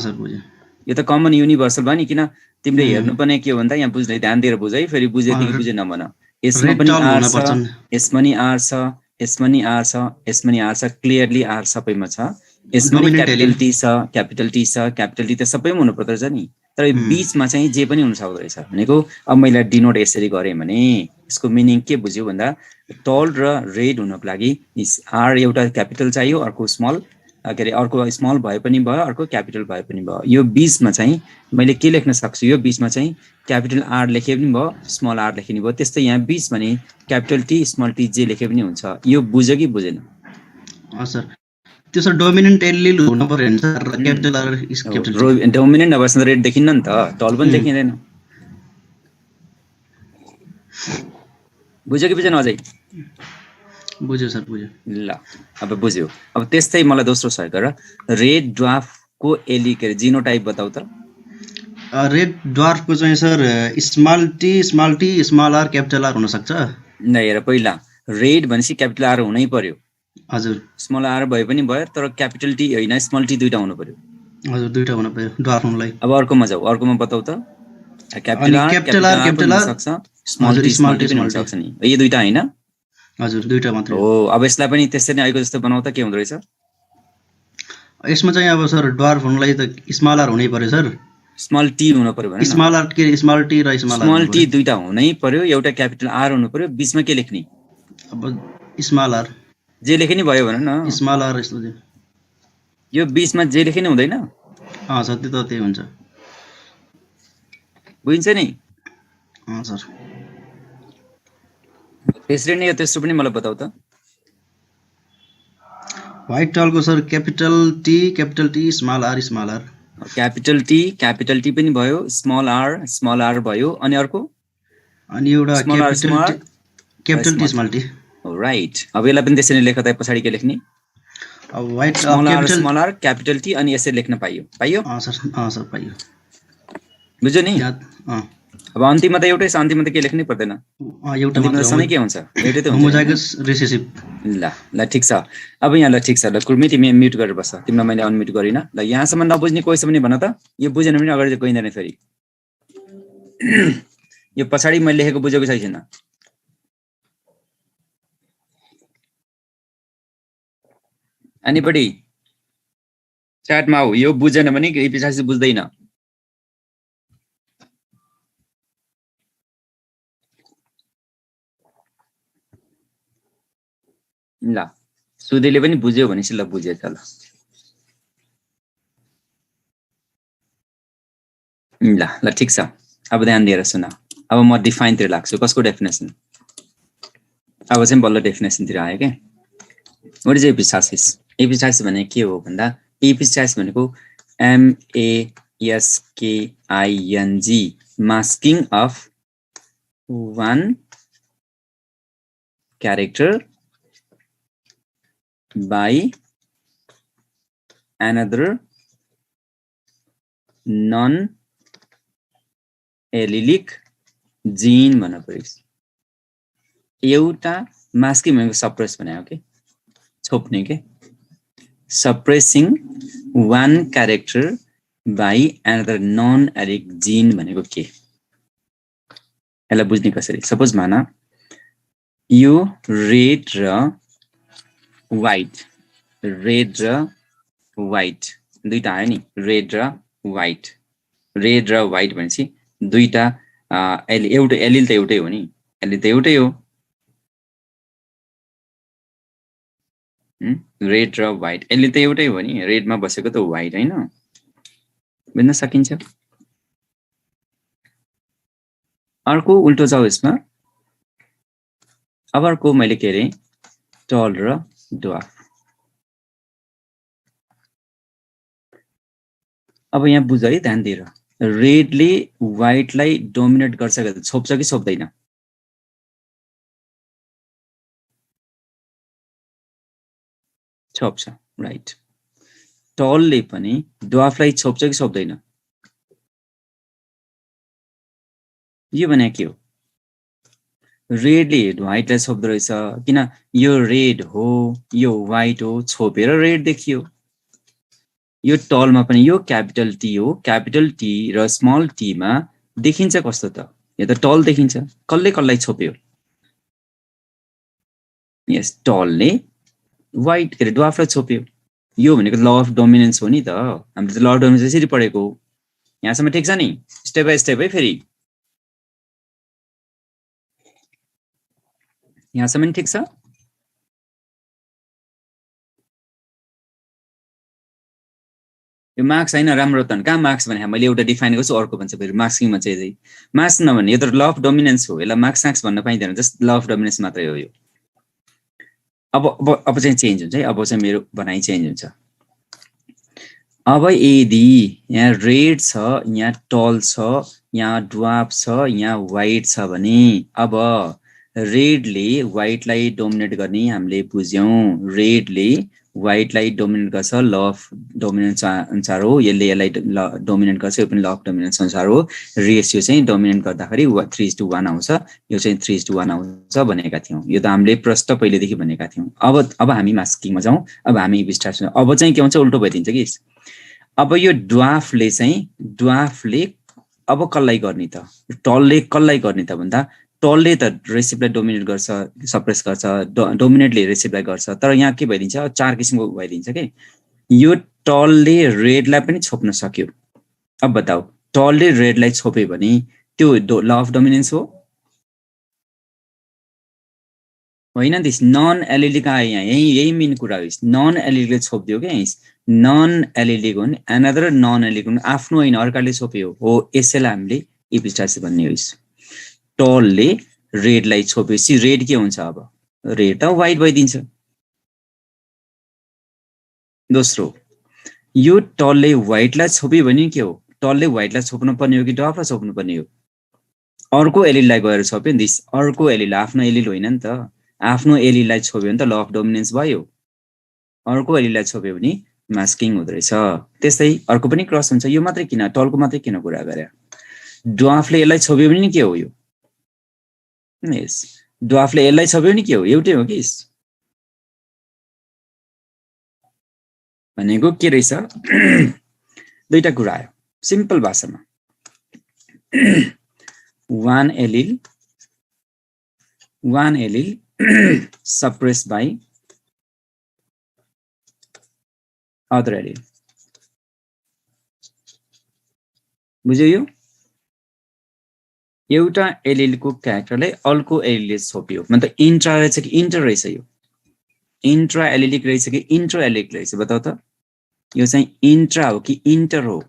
B: सर बुझेँ।
A: यो त कमन युनिभर्सल भयो नि किन तिमीले हेर्नुपर्ने के हो भन्दा यहाँ बुझ्दै ध्यान दिएर बुझ है फेरि बुझेदेखि कि बुझेन भन यसमा
B: रेड
A: पनि
B: टल
A: आर
B: हुन
A: छ
B: पर्छन्।
A: यसमा नि आर छ यसमा नि आर छ यसमा नि आर छ क्लियरली आर सबैमा छ यसमा नि
B: Dominant
A: क्यापिटल
B: allele।
A: टी छ क्यापिटल टी छ क्यापिटल टी त सबैमा हुनु पर्दो रहेछ नि तर यो बीचमा चाहिँ जे पनि हुन सक्दो रहेछ भनेको अब मैले डिनोट यसरी गरेँ भने यसको मिनिङ के बुझ्यो भन्दा टल र रेड हुनको लागि आर एउटा क्यापिटल चाहियो अर्को स्मल के अरे अर्को स्मल भए पनि भयो अर्को क्यापिटल भए पनि भयो यो बीचमा चाहिँ मैले के लेख्न सक्छु यो बीचमा चाहिँ क्यापिटल आर लेखे पनि भयो स्मल आर लेखे पनि भयो त्यस्तै यहाँ बीचमा नि क्यापिटल टी स्मल टी जे लेखे पनि हुन्छ यो बुझ्यो कि बुझेन
B: सर त्यो सर डोमिनेन्ट एलिल हुनु पर्यो नि sir capital R is capital
A: dominant नभएसँग रेड देखिन्न नि त टल पनि देखिँदैन बुझ्यो कि बुझेन अझै
B: बुझ्यो सर बुझ्यो
A: ल अब बुझ्यो अब त्यस्तै मलाई दोस्रो सहयोग गर रेड ड्वार्फको एली के जिनोटाइप बताउ त
B: रेड ड्वार्फको चाहिँ sir small T small R capital R हुन सक्छ
A: न हेर पहिला रेड भनेपछि क्यापिटल आर हुनै पर्यो
B: हजुर
A: स्मल आर भए पनि भयो तर क्यापिटल टी हैन स्मल टी दुईटा हुनु पर्यो
B: हजुर दुईटा हुनु पर्यो ड्वार्फ हुनलाई
A: अब अर्कोमा जाऊ अर्कोमा बताउ त क्यापिटल आर पनि हुन सक्छ स्मल टी पनि हुन सक्छ नि यो दुईटा हैन
B: हजुर दुईटा मात्रै
A: हो अब यसलाई पनि त्यसरी नै आएको जस्तो बनाउ त के हुँदो रहेछ
B: यसमा चाहिँ अब सर ड्वार्फ हुनलाई त स्मल आर हुनै पर्यो सर
A: स्मल टी हुनु पर्यो भने
B: स्मल आर के स्मल टी र
A: स्मल टी दुईटा हुनै पर्यो एउटा क्यापिटल आर हुनु पर्यो बीचमा के लेख्ने
B: अब स्मल आर
A: जे लेखे नि भयो भन न
B: स्मल आर यस्तो
A: यो बीचमा जे लेखे नि हुँदैन
B: सर त्यो त त्यही हुन्छ
A: बुझिन्छ नि
B: सर
A: त्यसरी नै तेस्रो पनि मलाई बताउ त
B: व्हाइट टलको sir capital T small R
A: capital T पनि भयो स्मल आर भयो अनि अर्को
B: अनि एउटा capital T small T
A: right अब यसलाई पनि त्यसरी लेख्दा त पछाडी के लेख्ने
B: अब white
A: small R capital T अनि यसरी लेख्न पाइयो
B: सर पाइयो
A: बुझ्यो नि अब अन्तिममा त एउटै छ अन्तिममा त के लेख्नै पर्दैन
B: एउटा मात्र
A: सधैँ के हुन्छ एउटै त हुन्छ
B: होमोजाइगस रिसेसिभ
A: ल ठिक छ अब यहाँ ल ठिक छ ल कुर्मी तिमी म्युट गरेर बस तिमीलाई मैले अनम्युट गरिन ल यहाँसम्म नबुझ्ने कोही छ भने भन त यो बुझेन भने अगाडि गइँदैन फेरि यो पछाडि मैले लेखेको बुझेको छैन एनीबडी च्याटमा हो यो बुझेन भने पछाडि बुझ्दैन ल सुदेले पनि बुझ्यो भनेपछि ल बुझेछ ल ल ठिक छ अब ध्यान दिएर सुन अब म डिफाइनतिर लाग्छु कसको डेफिनेसन अब चाहिँ बल्ल डेफिनेसनतिर आयो क्या व्हाट इज एपिस्टासिस एपिस्टासिस भने के हो भन्दा एपिस्टासिस भनेको MASKING masking of one character by another non-allelic gene भन्नु पर्यो एउटा मास्किङ भनेको सप्रेस भने हो के छोप्ने के suppressing one character by another non allelic gene भनेको के यसलाई बुझ्ने कसरी सपोज मान यो रेड र व्हाइट दुईटा आयो नि रेड र व्हाइट भनेपछि दुईटा एउटा एलिल त एउटै हो नि एलिल त एउटै हो रेड र व्हाइट यसले त एउटै हो नि रेडमा बसेको त व्हाइट हैन बुझ्न सकिन्छ अर्को उल्टो जाऊ यसमा अब अर्को मैले के रे टल र ड्वार्फ अब यहाँ बुझ है ध्यान दिएर रेडले व्हाइटलाई डोमिनेट गर्छ कि छोप्छ कि छोप्दैन छोप्छ राइट टलले पनि ड्वार्फलाई छोप्छ कि छोप्दैन यो भने के हो रेडले व्हाइटलाई छोप्दो रहेछ किन यो रेड हो यो व्हाइट हो छोपेर रेड देखियो यो टलमा पनि यो क्यापिटल टी हो क्यापिटल टी र स्मल टी मा देखिन्छ कस्तो त यो त टल देखिन्छ कसले कसलाई छोप्यो यस टलले व्हाइट के ड्वार्फलाई छोप्यो यो भनेको ल अफ डोमिनेन्स हो नि त हामीले त ल अफ डोमिनेन्स यसरी पढेको यहाँसम्म ठीक छ नि स्टेप बाइ स्टेप है फेरि यहाँसम्म ठीक छ यो मार्क्स हैन राम्रो त कहाँ मार्क्स भने मैले एउटा डिफाइन गर्छु अर्को भन्छ फेरि मार्क्सिङमा चाहिँ मार्क्स नभन्ने यो त ल अफ डोमिनेन्स हो यसलाई मार्क्स साक्स भन्न पाइँदैन जस्ट ल अफ डोमिनेन्स मात्रै हो यो अब चाहिँ चेन्ज हुन्छ है अब चाहिँ मेरो भनाइ चेन्ज हुन्छ अब यदि यहाँ रेड छ यहाँ टल छ यहाँ ड्वार्फ छ यहाँ व्हाइट छ भने अब रेडले व्हाइटलाई डोमिनेट गर्ने हामीले बुझ्यौं रेडले व्हाइटलाई डोमिनेट गर्छ ल अफ डोमिनेन्स अनुसार हो यसलाई डोमिनेट गर्छ यो पनि ल अफ डोमिनेन्स अनुसार हो रेसियो चाहिँ डोमिनेट गर्दाखेरि 3:1 आउँछ यो चाहिँ 3:1 आउँछ भनेका थियौं यो त हामीले प्रष्ट पहिलेदेखि भनेका थियौं अब हामी मास्किङमा जाउँ अब हामी विस्तार अब चाहिँ के हुन्छ उल्टो भइदिन्छ कि अब यो ड्वार्फले अब कसलाई गर्ने त टलले कसलाई गर्ने त भन्दा टलले त रेसिपलाई डोमिनेट गर्छ सप्रेस गर्छ डोमिनेटले रेसिपलाई गर्छ तर यहाँ के भइदिन्छ चार किसिमको भइदिन्छ के यो टलले रेडलाई पनि छोप्न सक्यो अब बताऊ टलले रेडलाई छोप्यो भने त्यो ल अफ डोमिनेन्स हो होइन दिस नन एलइडी का यहाँ यही मेन कुरा हो नन एलइडीले छोप्दियो के नन एलइडीको नि अनदर नन एलइडीको नि आफ्नो होइन अर्काले छोप्यो हो यसैलाई हामीले इपिस्टासिस भन्ने हो टलले रेडलाई छोपेपछि रेड के हुन्छ अब रेड त व्हाइट भइदिन्छ दोस्रो यो टलले व्हाइटलाई छोप्यो भने के हो टलले व्हाइटलाई छोप्नु पर्ने हो कि ड्वार्फलाई छोप्नु पर्ने हो अर्को एलिडलाई गएर छोप्यो नि अर्को एलिड आफ्नो एलिड होइन नि त आफ्नो एलिडलाई छोप्यो भने त ल अफ डोमिनेन्स भयो अर्को एलिडलाई छोप्यो भने मास्किङ हुँदो रहेछ त्यस्तै अर्को पनि क्रस हुन्छ यो मात्रै किन टलको मात्रै किन कुरा गरे ड्वार्फले यसलाई छोप्यो भने के हो यो यस ड्वार्फले यसलाई छोप्यो नि के हो एउटै हो कि भनेको के रहेछ दुईटा कुरा आयो सिम्पल भाषामा one allele suppressed by other allele बुझ्यो यो एउटा एलिलको क्यारेक्टरलाई अर्को एलिलले छोप्यो मतलब इन्ट्रा रहेछ कि इन्टर रहेछ यो इन्ट्रा एलिलिक रहेछ कि इन्ट्रा एलिलिक रहेछ बताउ त यो चाहिँ इन्ट्रा हो कि इन्टर हो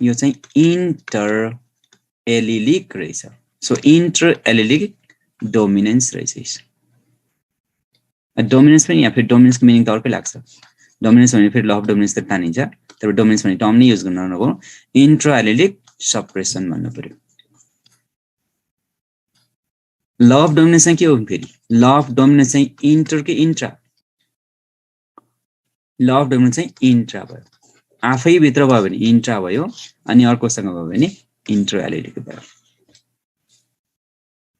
A: यो चाहिँ इन्टर एलिलिक रहेछ सो इन्टर एलिलिक डोमिनेन्स रहेछ डोमिनेन्स पनि यहाँ फेरि डोमिनेन्सको मिनिङ त अर्कै लाग्छ डोमिनेन्स भने फेरि ल अफ डोमिनेन्स त तानिन्छ तर डोमिनेन्स भने टर्म नै युज गर्न नगरौँ इन्ट्रा एलिलिक सप्रेसन भन्नु पर्यो ल अफ डोमिनेन्स चाहिँ के हो फेरि ल अफ डोमिनेन्स चाहिँ इन्टर कि इन्ट्रा ल अफ डोमिनेन्स चाहिँ इन्ट्रा भयो आफै भित्र भयो भने इन्ट्रा भयो अनि अर्कोसँग भयो भने इन्टर एलिलिक भयो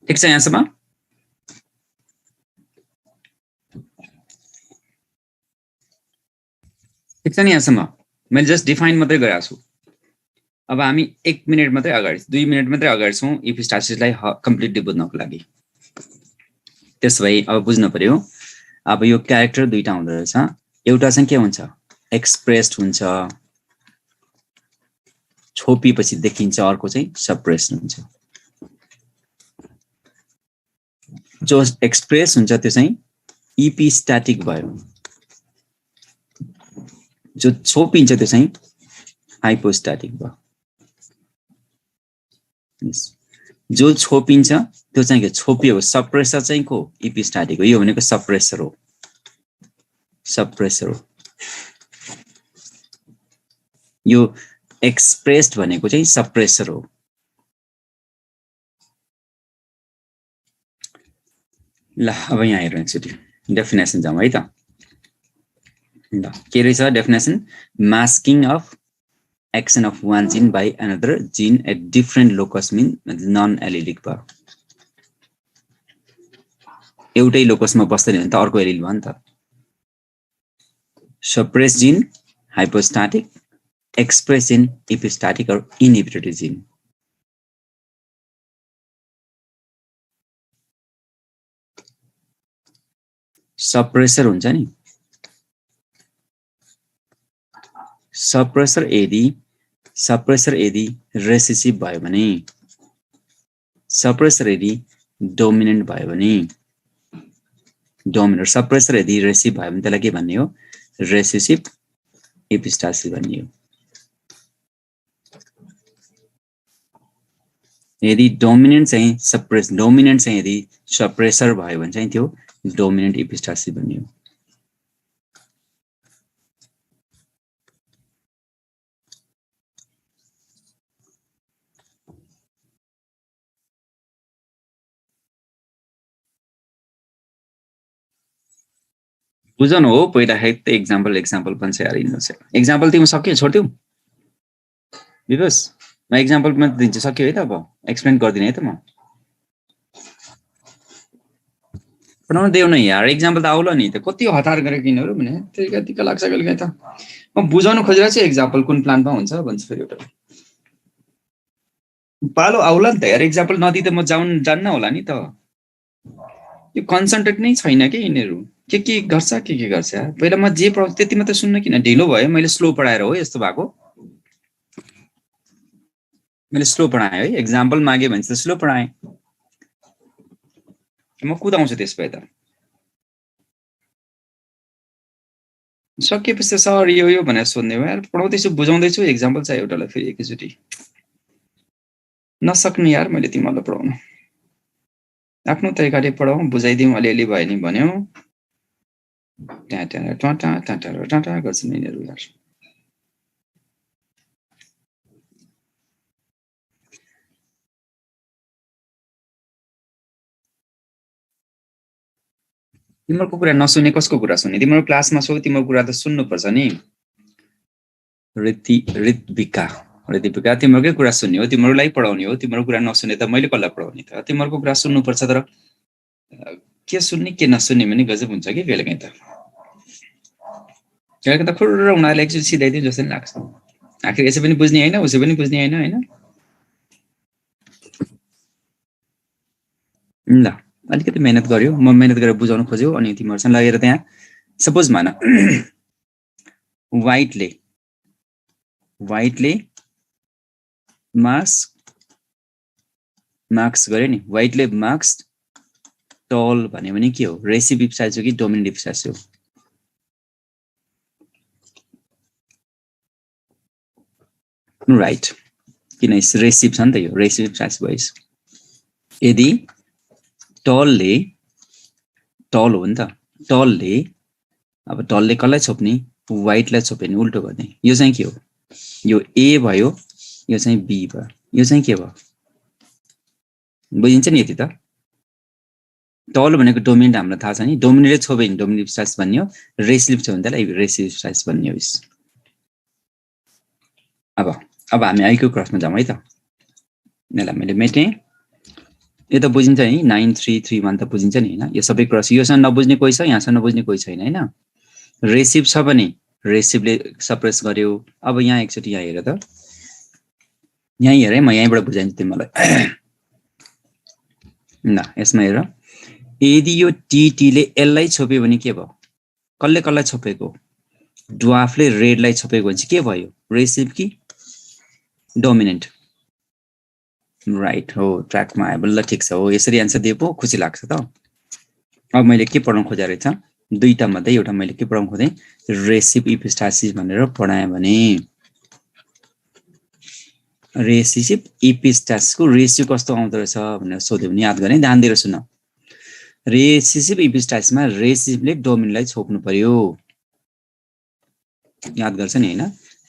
A: ठिक छ यहाँसम्म ठिक छ नि यहाँसम्म मैले जस्ट डिफाइन मात्रै गरेको छु अब हामी 1 मिनेट मात्रै अगाडि 2 मिनेट मात्रै अगाडि छौँ इपिस्टासिसलाई कम्प्लिटली बुझ्नको लागि त्यसै अब बुझ्नु पर्यो अब यो क्यारेक्टर दुईटा हुँदो रहेछ एउटा चाहिँ के हुन्छ एक्सप्रेस्ड हुन्छ छोपिपछि देखिन्छ अर्को चाहिँ सप्रेस्ड हुन्छ जो एक्सप्रेस हुन्छ त्यो चाहिँ इपिस्टैटिक भयो जो छोपिन्छ त्यो चाहिँ हाइपोस्ट्याटिक भयो। जो छोपिन्छ त्यो चाहिँ के छोपियो, सप्रेसर चाहिँ को इपिस्ट्याटिक हो। यो भनेको सप्रेसर हो, सप्रेसर हो। यो एक्सप्रेस्ड भनेको चाहिँ सप्रेसर हो। ल अब यहाँ हेरौँ एकचोटि डेफिनेसन जाउँ है त। ल के रहेछ definition? Masking of action of one gene by another gene at different locus mean non allelic भयो। एउटै लोकसमा बस्दैन भने त अर्को एलिल भयो नि त। सप्रेस जिन हाइपोस्ट्याटिक, एक्सप्रेस जिन इपिस्ट्याटिक और इनहिबिटेड जिन। सप्रेसर हुन्छ नि, सप्रेसर यदि रेसेसिभ भयो भने, सप्रेसर यदि डोमिनेन्ट भयो भने, डोमिनेन्ट सप्रेसर यदि रेसिभ भयो भने त्यसलाई के भन्ने हो? रेसेसिभ इपिस्टासिस भन्ने हो। यदि डोमिनेन्ट चाहिँ यदि सप्रेसर भयो भने चाहिँ त्यो डोमिनेन्ट इपिस्टासिस भन्ने हो। बुझ्नु हो पहिला त एक्जाम्पल पनि छ यार। एक्जाम्पल तिमी सक्यो छोड्दिउ विवेश? म एक्जाम्पल पनि दिन्छु, सक्यो है त। अब एक्सप्लेन गर्दिन है त म। पढाउन देऊ न यार, एक्जाम्पल त आउला नि त। कति हतार गरेको यिनीहरू भने त्यतिका लाग्छ कहिले त। म बुझाउन खोजिरहेको छु एक्जाम्पल कुन प्लानमा हुन्छ भन्छ फेरि एउटा पालो आउला नि त यार। एक्जाम्पल नदिँदा त म जान्न होला नि त। यो कन्सन्ट्रेट नै छैन कि यिनीहरू, के गर्छ के गर्छ। पहिला म जे पढाउँछु त्यति मात्र सुन्न, किन ढिलो भयो? मैले स्लो पढाएर हो यस्तो भएको। मैले स्लो पढाएँ है, एक्जाम्पल मागे भने त स्लो पढाएँ। म कुदाउँछु त्यस भए त। सकिएपछि सर यो भनेर सोध्ने हो यार। पढाउँदैछु बुझाउँदैछु, एक्जाम्पल चाहियो एउटालाई फेरि एकैचोटि। नसक्ने यार मैले तिमीहरूलाई पढाउन। आफ्नो तरिकाले पढाउँ, बुझाइदिउँ अलिअलि भयो नि भन्यो। टाटा गर्छन् यिनीहरू यार। तिम्रो कुरा नसुने कसको कुरा सुन्ने? तिम्रो क्लासमा छौ, तिम्रो कुरा त सुन्नुपर्छ नि। ऋत्विका तिम्रोकै कुरा सुन्ने हो, तिम्रोलाई पढाउने हो। तिम्रो कुरा नसुने त मैले कसलाई पढाउने त? तिम्रो कुरा सुन्नुपर्छ। तर के सुन्ने के नसुन्ने पनि गजब हुन्छ कि बेलुकै त। बेलुका त खुर्र उनीहरूले एकचोटि सिधाइदियो जस्तो नि लाग्छ। आखिर यसै पनि बुझ्ने होइन, उसै पनि बुझ्ने होइन। ल अलिकति मेहनत गर्यो, म मेहनत गरेर बुझाउन खोज्यो, अनि तिमीहरूसँग लगेर त्यहाँ सपोज मान व्हाइटले मार्क्स गरे नि। व्हाइटले मार्क्स टल भन्यो भने के हो? रेसिभ इपिस्टासिस हो कि डोमिनेन्ट इपिस्टासिस हो? राइट, किन रेसिभ छ नि त, यो रेसिभ इपिस्टासिस भयो। यदि टलले टल हो नि त, टलले अब टलले कसलाई छोप्ने? व्हाइटलाई छोप्यो नि, उल्टो गर्ने। यो चाहिँ के हो? यो ए भयो, यो चाहिँ बी भयो। यो चाहिँ के भयो? बुझिन्छ नि यति त? टल भनेको डोमिनेन्ट हामीलाई थाहा छ नि। डोमिनेन्टले छोप्यो भने डोमिनेन्ट इपिस्टासिस भन्ने हो। रेसिभ छ भने त्यसलाई रेसिभ इपिस्टासिस भन्ने हो। अब हामी आइको क्रसमा जाउँ है त। यसलाई मैले मेटेँ। यो त बुझिन्छ नि, 9331 त बुझिन्छ नि होइन? यो सबै क्रस। योसँग नबुझ्ने कोही छ, यहाँसँग नबुझ्ने कोही छैन होइन? रेसिभ छ भने रेसिभले सप्रेस गर्यो। अब यहाँ एकचोटि यहाँ हेर त, यहीँ हेर है, म यहीँबाट बुझाइदिन्छु तिमीलाई। ल यसमा हेर, यदि यो टीले एललाई छोप्यो भने के भयो? कसलाई छोपेको? ड्वार्फले रेडलाई छोपेको भने चाहिँ के भयो? रेसिभ कि डोमिनेन्ट? राइट हो, ट्र्याकमा आयो। ल ठिक छ, हो यसरी एन्सर दिए पो खुसी लाग्छ त। अब मैले के पढाउन खोजेको रहेछ? दुईटा मध्ये एउटा मैले के पढाउन खोजेँ रेसिप इपिस्टासिस भनेर पढाएँ भने रेसिप इपिस्टासिसको रेसियो कस्तो आउँदो रहेछ भनेर सोध्यो भने याद गर्ने ध्यान दिएर सुन रेसिप इपिस्टासिसमा रेसिपले डोमिनलाई छोप्नु पर्यो याद गर्छ नि हैन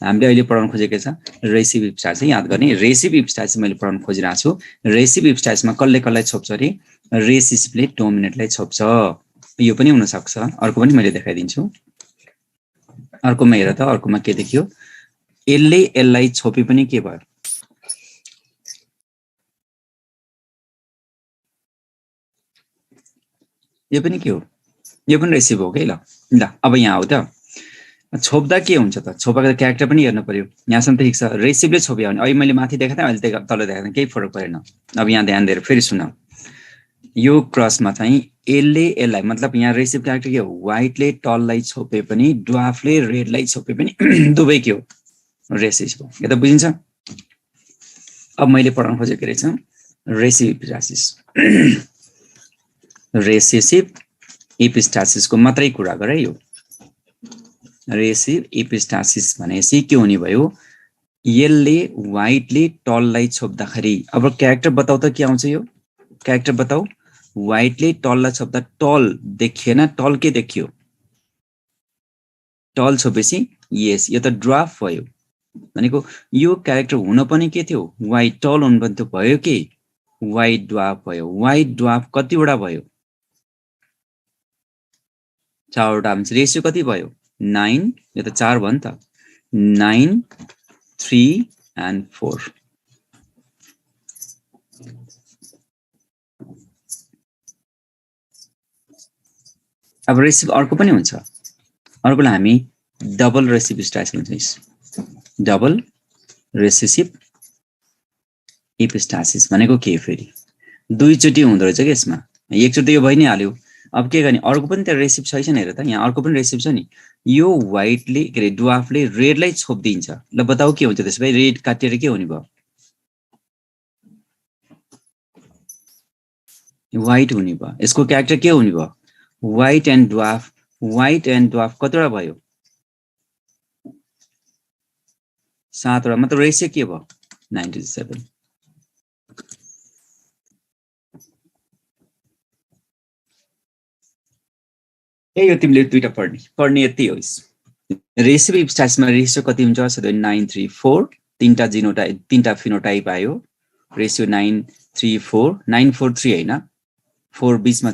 A: हामीले अहिले पढाउन खोजेको छ रेसिप इपिस्टासिस याद गर्ने रेसिप इपिस्टासिस मैले पढाउन खोजिरहेको छु रेसिप इपिस्टासिसमा कसलाई छोप्छ रे रेसिपले डोमिनेटलाई छोप्छ यो पनि हुन सक्छ अर्को पनि मैले देखाइदिन्छु अर्कोमा हेर त अर्कोमा के देखियो यसले यसलाई छोपे पनि के भयो यो पनि के हो यो पनि रेसिप हो के ल अब यहाँ आउ त छोप्दा के हुन्छ त छोपाको क्यारेक्टर पनि हेर्नु पर्यो यहाँसम्म त ठिक छ रेसिपले छोप्यो भने अहिले मैले माथि देखाएको थिएँ अहिले तल देखाएको केही फरक परेन अब यहाँ ध्यान दिएर फेरि सुन यो क्रसमा चाहिँ यसले यसलाई मतलब यहाँ रेसिप क्यारेक्टर के हो व्हाइटले टललाई छोपे पनि ड्वार्फले रेडलाई छोपे पनि दुवै के हो रेसिप हो यो त बुझिन्छ अब मैले पढाउन खोजेको रहेछ रेसिप इपिस्टासिस रेसिप इपिस्टासिसको मात्रै कुरा गरे यो रेसिप इपिस्टासिस भनेपछि के हुने भयो यसले व्हाइटले टललाई छोप्दाखेरि अब क्यारेक्टर बताउ त के आउँछ यो क्यारेक्टर बताउ व्हाइटले टललाई छोप्दा टल देखिएन टल के देखियो टल छोपेपछि यस यो त ड्वार्फ भयो भनेको यो क्यारेक्टर हुन पनि के थियो व्हाइट टल हुन पनि त्यो भयो के व्हाइट ड्वार्फ भयो व्हाइट ड्वार्फ कतिवटा भयो 4 वटा रेसियो कति भयो 9 यो त 4 भयो नि त 9 3 and 4 अब रेसिप अर्को पनि हुन्छ अर्कोलाई हामी डबल रेसिप इपिस्टासिस भन्छौँ डबल रेसिप इपिस्टासिस भनेको के फेरि दुईचोटि हुँदो रहेछ के यसमा एकचोटि यो भइ नै हाल्यो अब के गर्ने अर्को पनि त रेसिप छ हेर त यहाँ अर्को पनि रेसिप छ नि यो व्हाइटले के रे ड्वार्फले रेडलाई छोप्दिन्छ ल बताऊ के हुन्छ त्यसै रेड काटेर के हुने भयो व्हाइट हुने भयो यसको क्यारेक्टर के हुने भयो व्हाइट एन्ड ड्वार्फ कतिवटा भयो 7 वटा मतलब रेसियो के भयो 97 यो तिमीले दुईटा पढ्ने यति हो रेसिप इपिस्टासिसमा रेसियो कति हुन्छ 934 तीनटा फिनोटाइप आयो रेसियो 934 943 हैन 4 बीचमा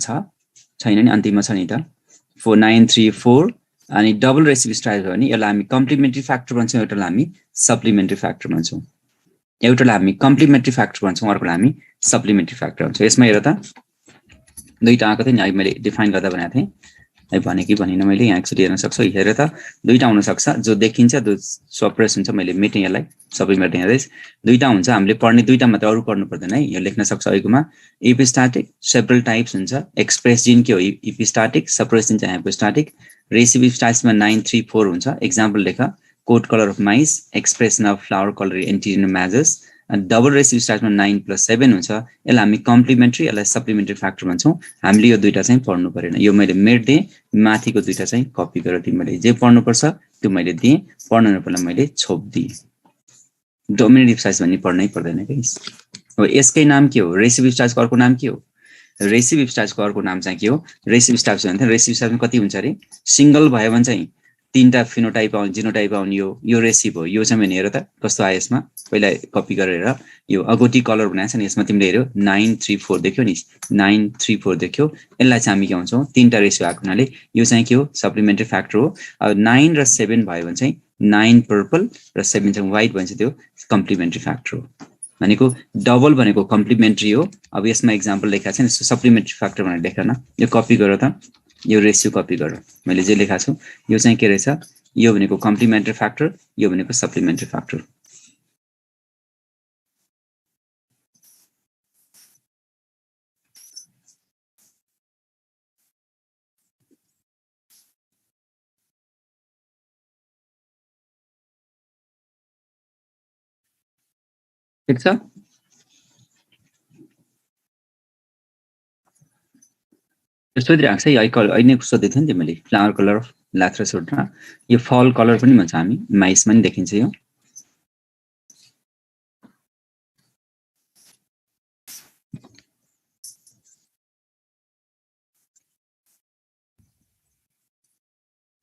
A: छैन नि अन्तिममा छ नि त 4934 अनि डबल रेसिप इपिस्टासिस हो भने यसलाई हामी कम्प्लिमेन्ट्री फ्याक्टर भन्छौँ एउटालाई हामी सप्लिमेन्ट्री फ्याक्टर भन्छौँ एउटालाई हामी कम्प्लिमेन्ट्री फ्याक्टर भन्छौँ अर्कोलाई हामी सप्लिमेन्ट्री फ्याक्टर भन्छौँ यसमा हेर त दुईटा आएको थियो नि अहिले मैले डिफाइन गर्दा भनेको थिएँ भने कि भनेन मैले यहाँ एकचोटि हेर्न सक्छु हेर त दुईटा हुन सक्छ जो देखिन्छ जो सप्रेस हुन्छ मैले मेटेँ यसलाई सबै मेटेँ हेर्दैछ दुईटा हुन्छ हामीले पढ्ने दुईटा मात्र अरू पढ्नु पर्दैन है यो लेख्न सक्छ अहिलेकोमा एपिस्टाटिक सेभरल टाइप्स हुन्छ एक्सप्रेस जिन के हो एपिस्टाटिक सप्रेस जिन चाहिँ एपिस्टाटिक रेसिप इपिस्टासिसमा 934 हुन्छ एक्जाम्पल लेख coat colour of mice expression of flower colour anterior म्याजस डबल रेसिप इपिस्टासिसमा 9 + 7 हुन्छ यसलाई हामी कम्प्लिमेन्ट्री यसलाई सप्लिमेन्ट्री फ्याक्टर भन्छौँ हामीले यो दुईटा चाहिँ पढ्नु परेन यो मैले मेट दिएँ माथिको दुईटा चाहिँ कपी गरेर तिमीले जे पढ्नुपर्छ त्यो मैले दिएँ पढ्नु नपर्दा मैले छोप्दिएँ डोमिनेट इपिस्टासिस भन्ने पढ्नै पर्दैन के अब यसकै नाम के हो रेसिप इपिस्टासिसको अर्को नाम के हो रेसिप इपिस्टासिसको अर्को नाम चाहिँ के हो रेसिप इपिस्टासिस भन्छ रेसिप इपिस्टासिसमा कति हुन्छ अरे सिंगल भयो भने चाहिँ तीनटा फिनोटाइप आउने जिनोटाइप आउने यो रेसिप हो यो चाहिँ मैले हेर त कस्तो आयो यसमा पहिला कपी गरेर यो अगोटी कलर बनाएको छ नि यसमा तिमीले हेर्यो 934 देख्यो नि 934 देख्यो यसलाई चाहिँ हामी के भन्छौँ तीनटा रेसियो आएको हुनाले यो चाहिँ के हो सप्लिमेन्ट्री फ्याक्टर हो अब 9 र 7 भयो भने चाहिँ 9 पर्पल र 7 चाहिँ व्हाइट भन्छ त्यो कम्प्लिमेन्ट्री फ्याक्टर हो भनेको डबल भनेको कम्प्लिमेन्ट्री हो अब यसमा एक्जाम्पल लेखेको छ नि सप्लिमेन्ट्री फ्याक्टर भनेर लेख न यो कपी गर त यो रेसियो कपी गर मैले जे लेखाएको छु यो चाहिँ के रहेछ यो भनेको कम्प्लिमेन्ट्री फ्याक्टर यो भनेको सप्लिमेन्ट्री फ्याक्टर ठिक छ सोधिरहेको छ है अहिले नै सोधेको थिएँ नि मैले फ्लावर कलर अफ ल्याथरस रोडमा यो फल कलर पनि भन्छ हामी माइसमा नि देखिन्छ यो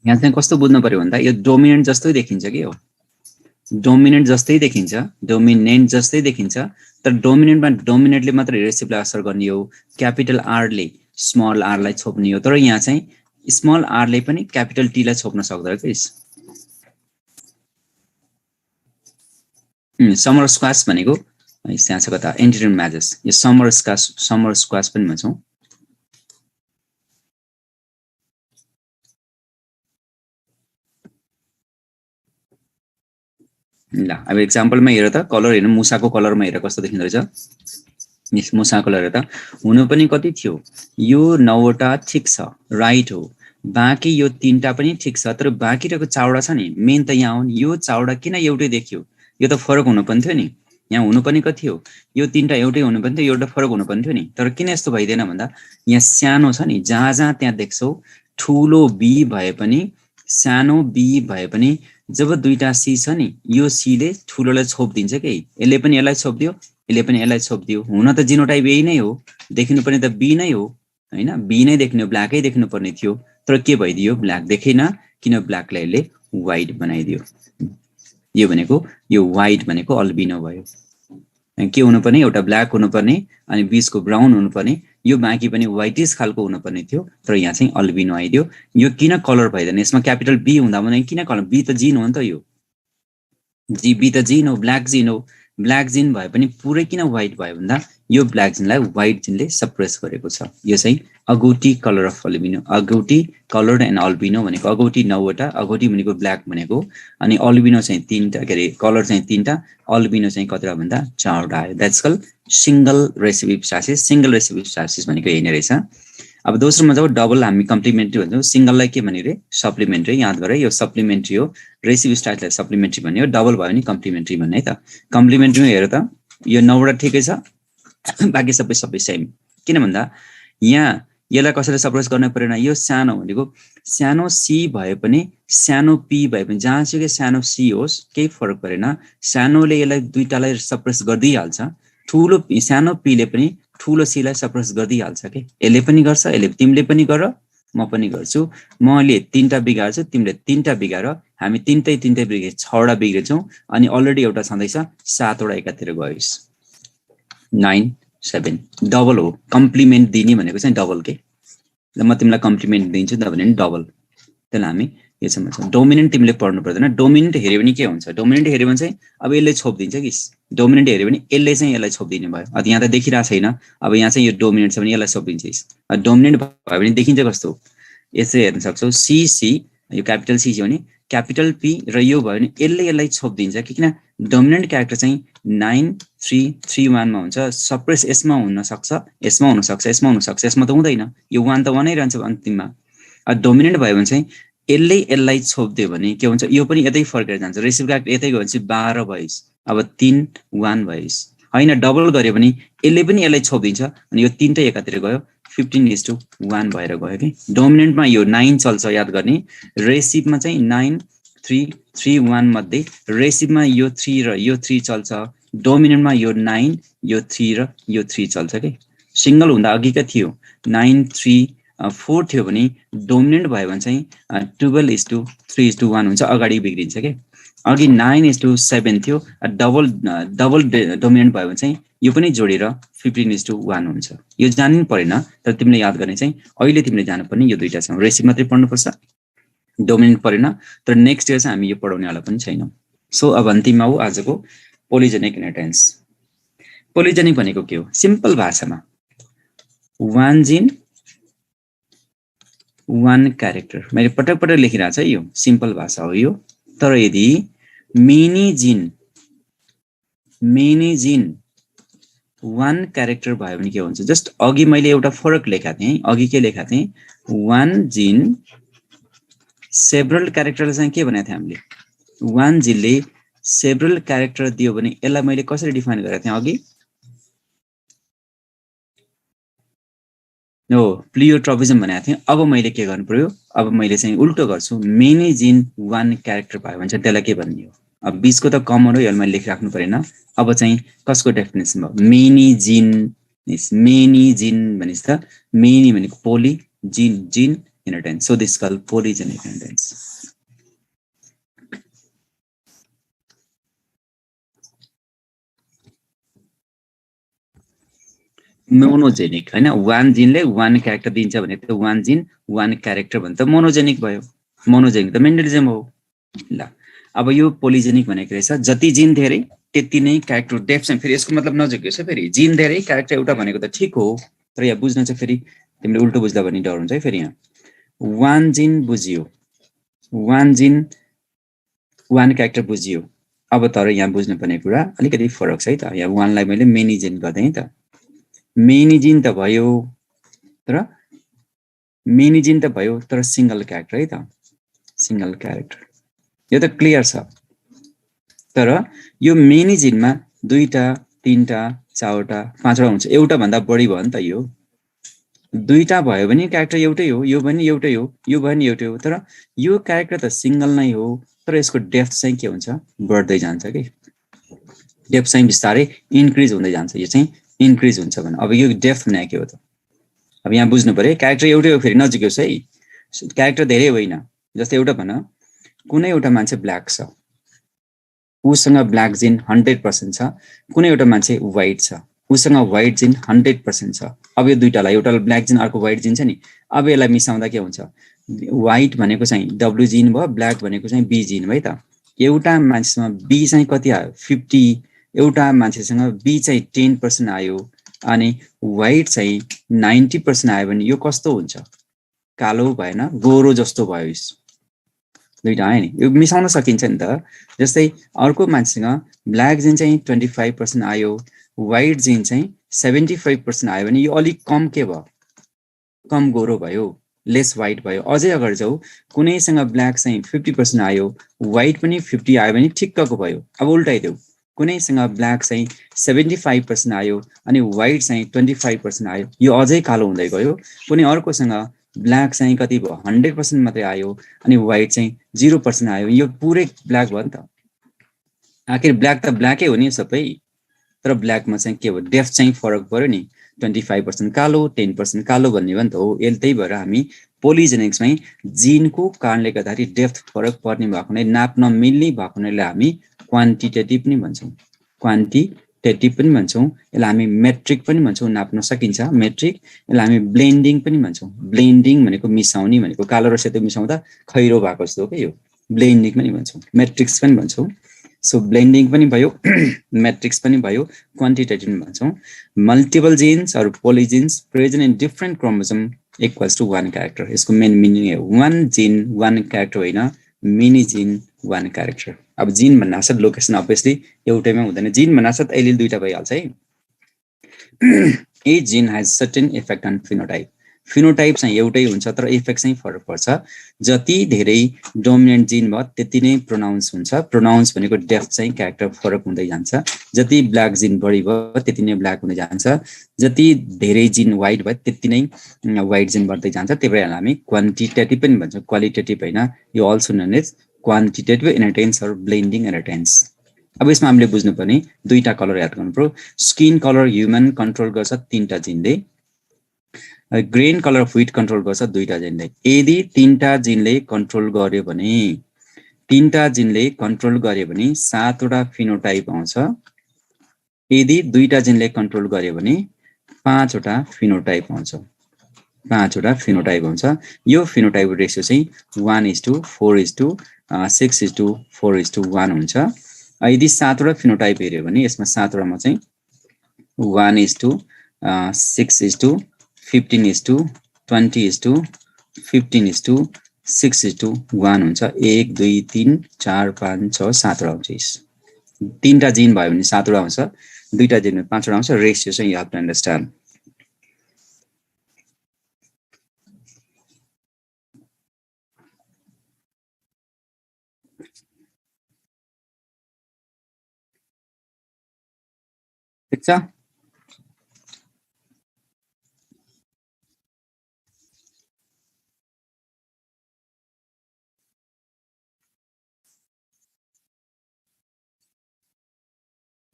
A: यहाँ चाहिँ कस्तो बुझ्नु पर्यो भन्दा यो डोमिनेन्ट जस्तै देखिन्छ कि हो डोमिनेन्ट जस्तै देखिन्छ डोमिनेन्ट जस्तै देखिन्छ तर डोमिनेन्टमा डोमिनेन्टले मात्र रिलेसिभलाई असर गर्ने हो क्यापिटल आरले स्मल आरलाई छोप्ने हो तर यहाँ चाहिँ स्मल आरले पनि क्यापिटल टीलाई छोप्न सक्दैन के समर स्क्वास भनेको यहाँ छ कता एन्टिरियर म्याजेस यो समर स्क्वास पनि भन्छौँ ल अब एक्जाम्पलमा हेर त कलर हेर्नु मुसाको कलरमा हेर कस्तो देखिँदो रहेछ मुसा कलर हेर त हुनु पनि कति थियो यो 9वटा ठिक छ राइट हो बाँकी यो 3टा पनि ठिक छ तर बाँकी रहेको 4वटा छ नि मेन त यहाँ हो नि यो 4वटा किन एउटै देखियो यो त फरक हुनु पनि थियो नि यहाँ हुनु पनि कति हो यो 3टा एउटै हुनु पनि थियो एउटा फरक हुनु पनि थियो नि तर किन यस्तो भइदैन भन्दा यहाँ सानो छ नि जहाँ जहाँ त्यहाँ देख्छौ ठुलो बी भए पनि सानो बी भए पनि जब दुईटा सी छ नि यो सी ले ठुलोलाई छोप्दिन्छ के यसले पनि यसलाई छोप्दियो यसले पनि यसलाई छोप्दियो हुन त जिनोटाइप यही नै हो देखिनु पर्ने त बी नै हो हैन बी नै देख्नु ब्ल्याकै देख्नु पर्ने थियो तर के भइदियो ब्ल्याक देखेन किन ब्ल्याकलाई यसले व्हाइट बनाइदियो यो भनेको यो व्हाइट भनेको अल्बिनो भयो के हुनुपर्ने एउटा ब्ल्याक हुनुपर्ने अनि बीचको ब्राउन हुनुपर्ने यो बाँकी पनि व्हाइटिस खालको हुनुपर्ने थियो तर यहाँ चाहिँ अल्बिनो आइदियो यो किन कलर भइदैन यसमा क्यापिटल बी हुँदा पनि किन कलर बी त जिन हो नि त यो बी त जिन हो ब्ल्याक जिन भए पनि पुरै किन व्हाइट भयो भन्दा यो ब्ल्याक जिनलाई व्हाइट जिनले सप्रेस गरेको छ यो चाहिँ agouti colour of albino agouti coloured and albino भनेको अगौटी 9वटा अगौटी भनेको ब्ल्याक भनेको अनि अल्बिनो चाहिँ 3टा के अरे कलर चाहिँ 3टा अल्बिनो चाहिँ कतिवटा भन्दा 4वटा आयो द्याट्स कल सिंगल रेसिपिभ स्टासिस भनेको यही नै रहेछ अब दोस्रोमा जब डबल हामी कम्प्लिमेन्ट्री भन्छौँ सिंगललाई के भन्यो रे सप्लिमेन्ट्री याद गरे यो सप्लिमेन्ट्री हो रेसिपिभ स्टासिसलाई सप्लिमेन्ट्री भन्यो डबल भयो भने कम्प्लिमेन्ट्री भन्ने है त कम्प्लिमेन्ट्रीमा हेर त यो 9वटा ठिकै छ बाँकी सबै सेम किन भन्दा यहाँ यसलाई कसरी सप्रेस गर्न परेन यो सानो भनेको सानो सी भए पनि सानो पी भए पनि जहाँसुकै सानो सी होस् केही फरक परेन सानोले यसलाई दुईटालाई सप्रेस गर्दिहाल्छ ठुलो सानो पीले पनि ठुलो सीलाई सप्रेस गर्दिहाल्छ के यसले पनि गर्छ यसले तिमीले पनि गर म पनि गर्छु मैले 3टा बिगार्छु तिमीले 3टा बिगार हामी 3टै बिगार 6वटा बिग्रेछौँ अनि अलरेडी एउटा छँदैछ 7वटा एकातिर गयोस् 9 7 डबल हो कम्प्लिमेन्ट दिने भनेको चाहिँ डबल के ल म तिमीलाई कम्प्लिमेन्ट दिन्छु त भने डबल त्यसलाई हामी यो चाहिँ भन्छौँ डोमिनेन्ट तिमीले पढ्नु पर्दैन डोमिनेन्ट हेऱ्यो भने के हुन्छ डोमिनेन्ट हेऱ्यो भने चाहिँ अब यसले छोप्दिन्छ कि डोमिनेन्ट हेऱ्यो भने यसले चाहिँ यसलाई छोप्दिने भयो अब यहाँ त देखिरहेको छैन अब यहाँ चाहिँ यो डोमिनेन्ट छ भने यसलाई छोपिदिन्छ डोमिनेन्ट भयो भने देखिन्छ कस्तो यसै हेर्न सक्छौ सी यो क्यापिटल सी भने क्यापिटल पी र यो भयो भने यसलाई छोप्दिन्छ किन डोमिनेन्ट क्यारेक्टर चाहिँ 9331 मा हुन्छ सप्रेस यसमा हुन सक्छ यसमा हुन सक्छ यसमा हुन सक्छ यसमा त हुँदैन यो 1 त 1 नै रहन्छ अन्तिममा डोमिनेन्ट भयो भने चाहिँ यसलाई छोप्दियो भने के हुन्छ यो पनि यतै फर्केर जान्छ रेसिभ क्यारेक्टर यतै गयो भने 12 भइस अब 3 1 भइस हैन डबल गर्यो भने यसले पनि यसलाई छोप्दिन्छ अनि यो 3टै एकातिर गयो 15:1 भएर गयो के डोमिनेन्टमा यो 9 चल्छ याद गर्ने रेसिभमा चाहिँ 9331 मध्ये रेसिभमा यो 3 र यो 3 चल्छ डोमिनेन्टमा यो 9 यो 3 र यो 3 चल्छ के सिंगल हुँदा अघिका थियो 934 थियो भने डोमिनेन्ट भयो भने चाहिँ 12:3:1 हुन्छ अगाडि बिग्रिन्छ के अघि 9:7 थियो डबल डोमिनेन्ट भयो भने चाहिँ यो पनि जोडेर 15:1 हुन्छ यो जान्नु परेन तर तिमीले याद गर्ने चाहिँ अहिले तिमीले जानुपर्ने यो दुईटा छ रेसिभ मात्रै पढ्नुपर्छ डोमिनेन्ट परेन तर नेक्स्ट इयर चाहिँ हामी यो पढाउनेवाला पनि छैनौँ सो अब अन्तिममा हो आजको पोलिजेनिक इनहेरिटेन्स पोलिजेनिक भनेको के हो सिम्पल भाषामा वान जिन वान क्यारेक्टर मैले पटक पटक लेखिरहेको छ यो सिम्पल भाषा हो यो तर यदि मेनी जिन वान क्यारेक्टर भयो भने के हुन्छ जस्ट अघि मैले एउटा फरक लेखाएको थिएँ अघि के लेखाएको थिएँ वान जिन सेभरल क्यारेक्टरलाई चाहिँ के भनेको थिएँ हामीले वान जिनले सेभरल क्यारेक्टर दियो भने यसलाई मैले कसरी डिफाइन गरेको थिएँ अघि हो प्लियोट्रोपिजम भनेको थिएँ। अब मैले के गर्नु पर्यो, अब मैले चाहिँ उल्टो गर्छु, मेनी जिन वान क्यारेक्टर भयो भने चाहिँ त्यसलाई के भन्ने हो। अब 20 को त कमन हो, यसलाई मैले लेखिराख्नु परेन। अब चाहिँ कसको डेफिनेसन भयो, मेनी जिन भनेपछि त मेनी भनेको poly, gene inheritance, so this call polygenic inheritance. Monogenic हैन, वान जिनले वान क्यारेक्टर दिन्छ भने त वान जिन वान क्यारेक्टर भने त मोनोजेनिक भयो। मोनोजेनिक त मेन्डलिजम हो। ल अब यो पोलिजेनिक भनेको रहेछ जति जिन धेरै त्यति नै क्यारेक्टर डेफ चाहिँ, फेरि यसको मतलब नजिकै छ। फेरि जिन धेरै क्यारेक्टर एउटा भनेको त ठिक हो, तर यहाँ बुझ्न चाहिँ फेरि तिमीले उल्टो बुझ्दा भन्ने डर हुन्छ है। फेरि यहाँ वान जिन बुझियो, वान जिन वान क्यारेक्टर बुझियो। अब तर यहाँ बुझ्नुपर्ने कुरा अलिकति फरक छ है त। यहाँ वानलाई मैले मेनी जिन गर्दै है त, मेनी जिन त भयो, तर मेनी जिन त भयो तर सिंगल क्यारेक्टर है त, सिंगल क्यारेक्टर, यो त क्लियर छ। तर यो मेनी जिनमा दुईटा तीनटा चारवटा पाँचवटा हुन्छ, एउटा भन्दा बढी भयो नि त। यो दुईटा भयो भने क्यारेक्टर एउटै हो, यो पनि एउटै हो, यो पनि एउटै हो, तर यो क्यारेक्टर त सिंगल नै हो, तर यसको डेप्थ चाहिँ के हुन्छ, बढ्दै जान्छ कि डेप्थ चाहिँ बिस्तारै इन्क्रिज हुँदै जान्छ। यो चाहिँ इन्क्रिज हुन्छ भने अब यो डेप्थ भनेको के हो त। अब यहाँ बुझ्नु पर्यो, क्यारेक्टर एउटै हो फेरि नजिकै छ है, क्यारेक्टर धेरै होइन। जस्तै एउटा भन, कुनै एउटा मान्छे ब्ल्याक छ, उसँग ब्ल्याक जिन 100% छ, कुनै एउटा मान्छे व्हाइट छ, उसँग व्हाइट जिन 100% छ। अब यो दुईटालाई, एउटालाई ब्ल्याक जिन अर्को व्हाइट जिन छ नि, अब यसलाई मिसाउँदा के हुन्छ, व्हाइट भनेको चाहिँ डब्ल्यू जिन भयो, ब्ल्याक भनेको चाहिँ बी जिन भयो त। एउटा मान्छेसँग बी चाहिँ कति आयो 50, एउटा मान्छेसँग बी चाहिँ 10% आयो, अनि व्हाइट चाहिँ 90% आयो भने यो कस्तो हुन्छ, कालो भएन, गोरो जस्तो भयो। दुईटा आयो नि, यो मिसाउन सकिन्छ नि त। जस्तै अर्को मान्छेसँग ब्ल्याक जिन चाहिँ 25% आयो, व्हाइट जिन चाहिँ 75% आयो भने यो अलिक कम के भयो, कम गोरो भयो, लेस व्हाइट भयो। अझै अगाडि जाऊ, कुनैसँग ब्ल्याक चाहिँ 50% आयो, व्हाइट पनि 50 आयो भने ठिक्कको भयो। अब उल्टाइदेऊ, कुनैसँग ब्ल्याक चाहिँ 75% आयो अनि व्हाइट चाहिँ 25% आयो, यो अझै कालो हुँदै गयो। कुनै अर्कोसँग ब्ल्याक चाहिँ कति भयो 100% मात्रै आयो अनि व्हाइट चाहिँ 0% आयो, यो पुरै ब्ल्याक भयो नि त। आखिर ब्ल्याक त ब्ल्याकै हो नि सबै, तर ब्ल्याकमा चाहिँ के भयो, डेप्थ चाहिँ फरक पर्यो नि। 25% कालो 10% कालो भन्ने भयो नि त हो। त्यही भएर हामी पोलिजेनिक्समै जिनको कारणले गर्दाखेरि डेप्थ फरक पर्ने भएको नै, नाप्न मिल्ने भएको नैलाई हामी क्वान्टिटेटिभ पनि भन्छौँ, क्वान्टिटेटिभ पनि भन्छौँ। यसलाई हामी मेट्रिक पनि भन्छौँ, नाप्न सकिन्छ मेट्रिक। यसलाई हामी ब्लेन्डिङ पनि भन्छौँ। ब्लेन्डिङ भनेको मिसाउने भनेको, कालो र सेतो मिसाउँदा खैरो भएको जस्तो हो कि यो, ब्लेन्डिङ पनि भन्छौँ, मेट्रिक्स पनि भन्छौँ। सो ब्लेन्डिङ पनि भयो, मेट्रिक्स पनि भयो, क्वान्टिटेटिभ पनि भन्छौँ। Multiple genes or polygenes present in different chromosome equals to one character. यसको मेन मिनिङ हो वान जिन वान क्यारेक्टर होइन, मिनी जिन वान क्यारेक्टर। अब जिन भन्नासाथ लोकेसन अभियसली एउटैमा हुँदैन, जिन भन्नासाथ अहिले दुईटा भइहाल्छ है। each gene has certain effect on phenotype. Phenotype चाहिँ एउटै हुन्छ तर इफेक्ट चाहिँ फरक पर्छ। जति धेरै डोमिनेन्ट जिन भयो त्यति नै प्रोनाउन्स हुन्छ। प्रोनाउन्स भनेको डेप्थ चाहिँ क्यारेक्टर फरक हुँदै जान्छ। जति ब्ल्याक जिन बढी भयो त्यति नै ब्ल्याक हुँदै जान्छ। जति धेरै जिन व्हाइट भयो त्यति नै व्हाइट जिन बढ्दै जान्छ। त्यही भएर हामी क्वान्टिटेटिभ पनि भन्छौँ, क्वालिटेटिभ होइन। यो also known as quantitative inheritance or blending inheritance. अब यसमा हामीले बुझ्नुपर्ने दुईटा कलर याद गर्नु पर्यो। स्किन कलर ह्युमन कन्ट्रोल गर्छ 3टा जिनले, grain colour of wheat control गर्छ 2टा जिनले। यदि 3टा जिनले कन्ट्रोल गर्यो भने, 3टा जिनले कन्ट्रोल गर्यो भने 7वटा फिनोटाइप आउँछ। यदि 2टा जिनले कन्ट्रोल गर्यो भने 5वटा फिनोटाइप आउँछ, 5वटा फिनोटाइप आउँछ। यो फिनोटाइप रेसियो चाहिँ 1:4:6:4:1 हुन्छ। यदि 7वटा फिनोटाइप हेऱ्यो भने यसमा 7वटामा चाहिँ 1:6:15:20:15:6:1 हुन्छ। 1 2 3 4 5 6 7वटा आउँछ। 3टा जिन भयो भने 7वटा आउँछ, 2टा जिन 5वटा आउँछ। रेसियो चाहिँ यु हेभ टु अन्डरस्ट्यान्ड। ठिक छ।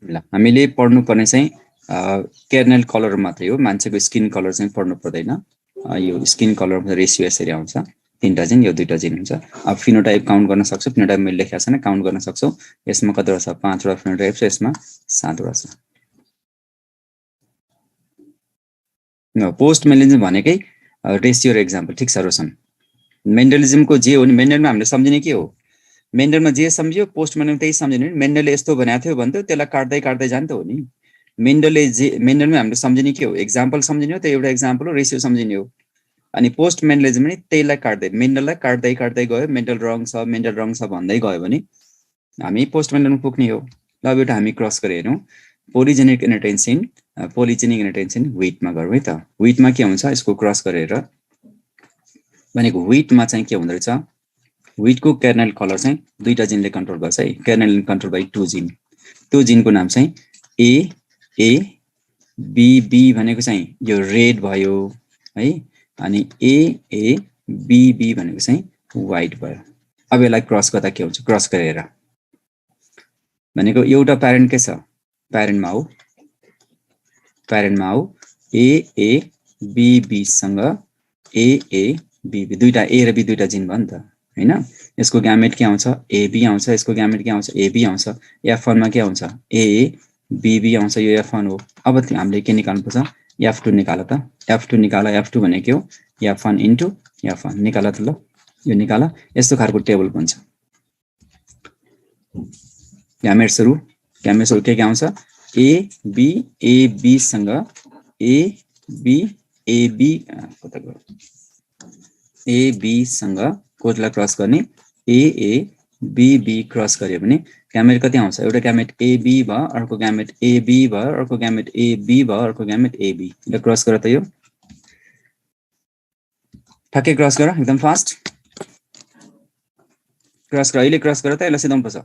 A: ल हामीले पढ्नु पर्ने चाहिँ कर्नेल कलर मात्रै हो, मान्छेको स्किन कलर चाहिँ पढ्नु पर्दैन। यो स्किन कलर रेसियो यसरी आउँछ, 3टा जिन, यो 2टा जिन हुन्छ। अब फिनोटाइप काउन्ट गर्न सक्छौ, फिनोटाइप मैले लेखेको छैन, काउन्ट गर्न सक्छौ। यसमा कतिवटा छ? 5वटा फिनोटाइप छ, यसमा 7वटा छ। पोस्ट मेन्डलिजम भनेकै रेसियो र एक्जाम्पल। ठिक छ रोशन, मेन्डलिजमको जे हो नि, मेन्डलमा हामीले सम्झिने के हो? मेन्डलमा जे सम्झियो पोस्ट मेन्डलमा त्यही सम्झिने। मेन्डलले यस्तो भनेको थियो भन्थ्यो, त्यसलाई काट्दै काट्दै जान्छ हो नि। मेन्डलमा हामीले सम्झिने के हो? एक्जाम्पल सम्झिने हो, त्यो एउटा एक्जाम्पल हो, रेसियो सम्झिने हो। अनि पोस्ट मेन्डलिजम पनि त्यहीलाई काट्दै, मेन्डललाई काट्दै काट्दै गयो, मेन्डल रङ छ भन्दै गयो भने हामी पोस्ट मेन्डलमा पुग्ने हो। ल अब एउटा हामी क्रस गरेर हेरौँ, पोलिजेनिक इनटेन्सिन व्हिटमा गरौँ है त। व्हिटमा के हुन्छ यसको क्रस गरेर भनेको, व्हिटमा चाहिँ के हुँदो रहेछ? व्हिटको कर्नेल कलर चाहिँ 2टा जिनले कन्ट्रोल गर्छ है। कर्नेल कन्ट्रोल बाइ 2 जिन। त्यो जिनको नाम चाहिँ AABB भनेको चाहिँ यो रेड भयो है, अनि AABB भनेको चाहिँ व्हाइट भयो। अब यसलाई क्रस गर्दा के हुन्छ? क्रस गरेर भनेको एउटा प्यारेन्ट के छ? प्यारेन्टमा हो AABB सँग AABB, 2टा A र B 2टा जिन भयो नि त हैन। यसको ग्यामेट के आउँछ? AB आउँछ। यसको ग्यामेट के आउँछ? AB आउँछ। F1 मा के आउँछ? AABB आउँछ। यो F1 हो। अब हामीले के निकाल्नु पर्छ? F2 निकाल त। F2 निकाल। F2 भनेको के हो? F1 इन्टु F1 निकाल त। ल यो निकाल। यस्तो खालको टेबल बन्छ। ग्यामेट्सहरु के आउँछ? AB सँग AB सँग कोडलाई क्रस गर्ने AABB क्रस गर्यो भने ग्यामेट कति आउँछ? एउटा ग्यामेट AB भयो, अर्को ग्यामेट AB भयो, अर्को ग्यामेट AB भयो, अर्को ग्यामेट AB। ल क्रस गर त। यो ठ्याक्कै क्रस गर, एकदम फास्ट क्रस गर। अहिले क्रस गर त, यसलाई सिधाउनु पर्छ।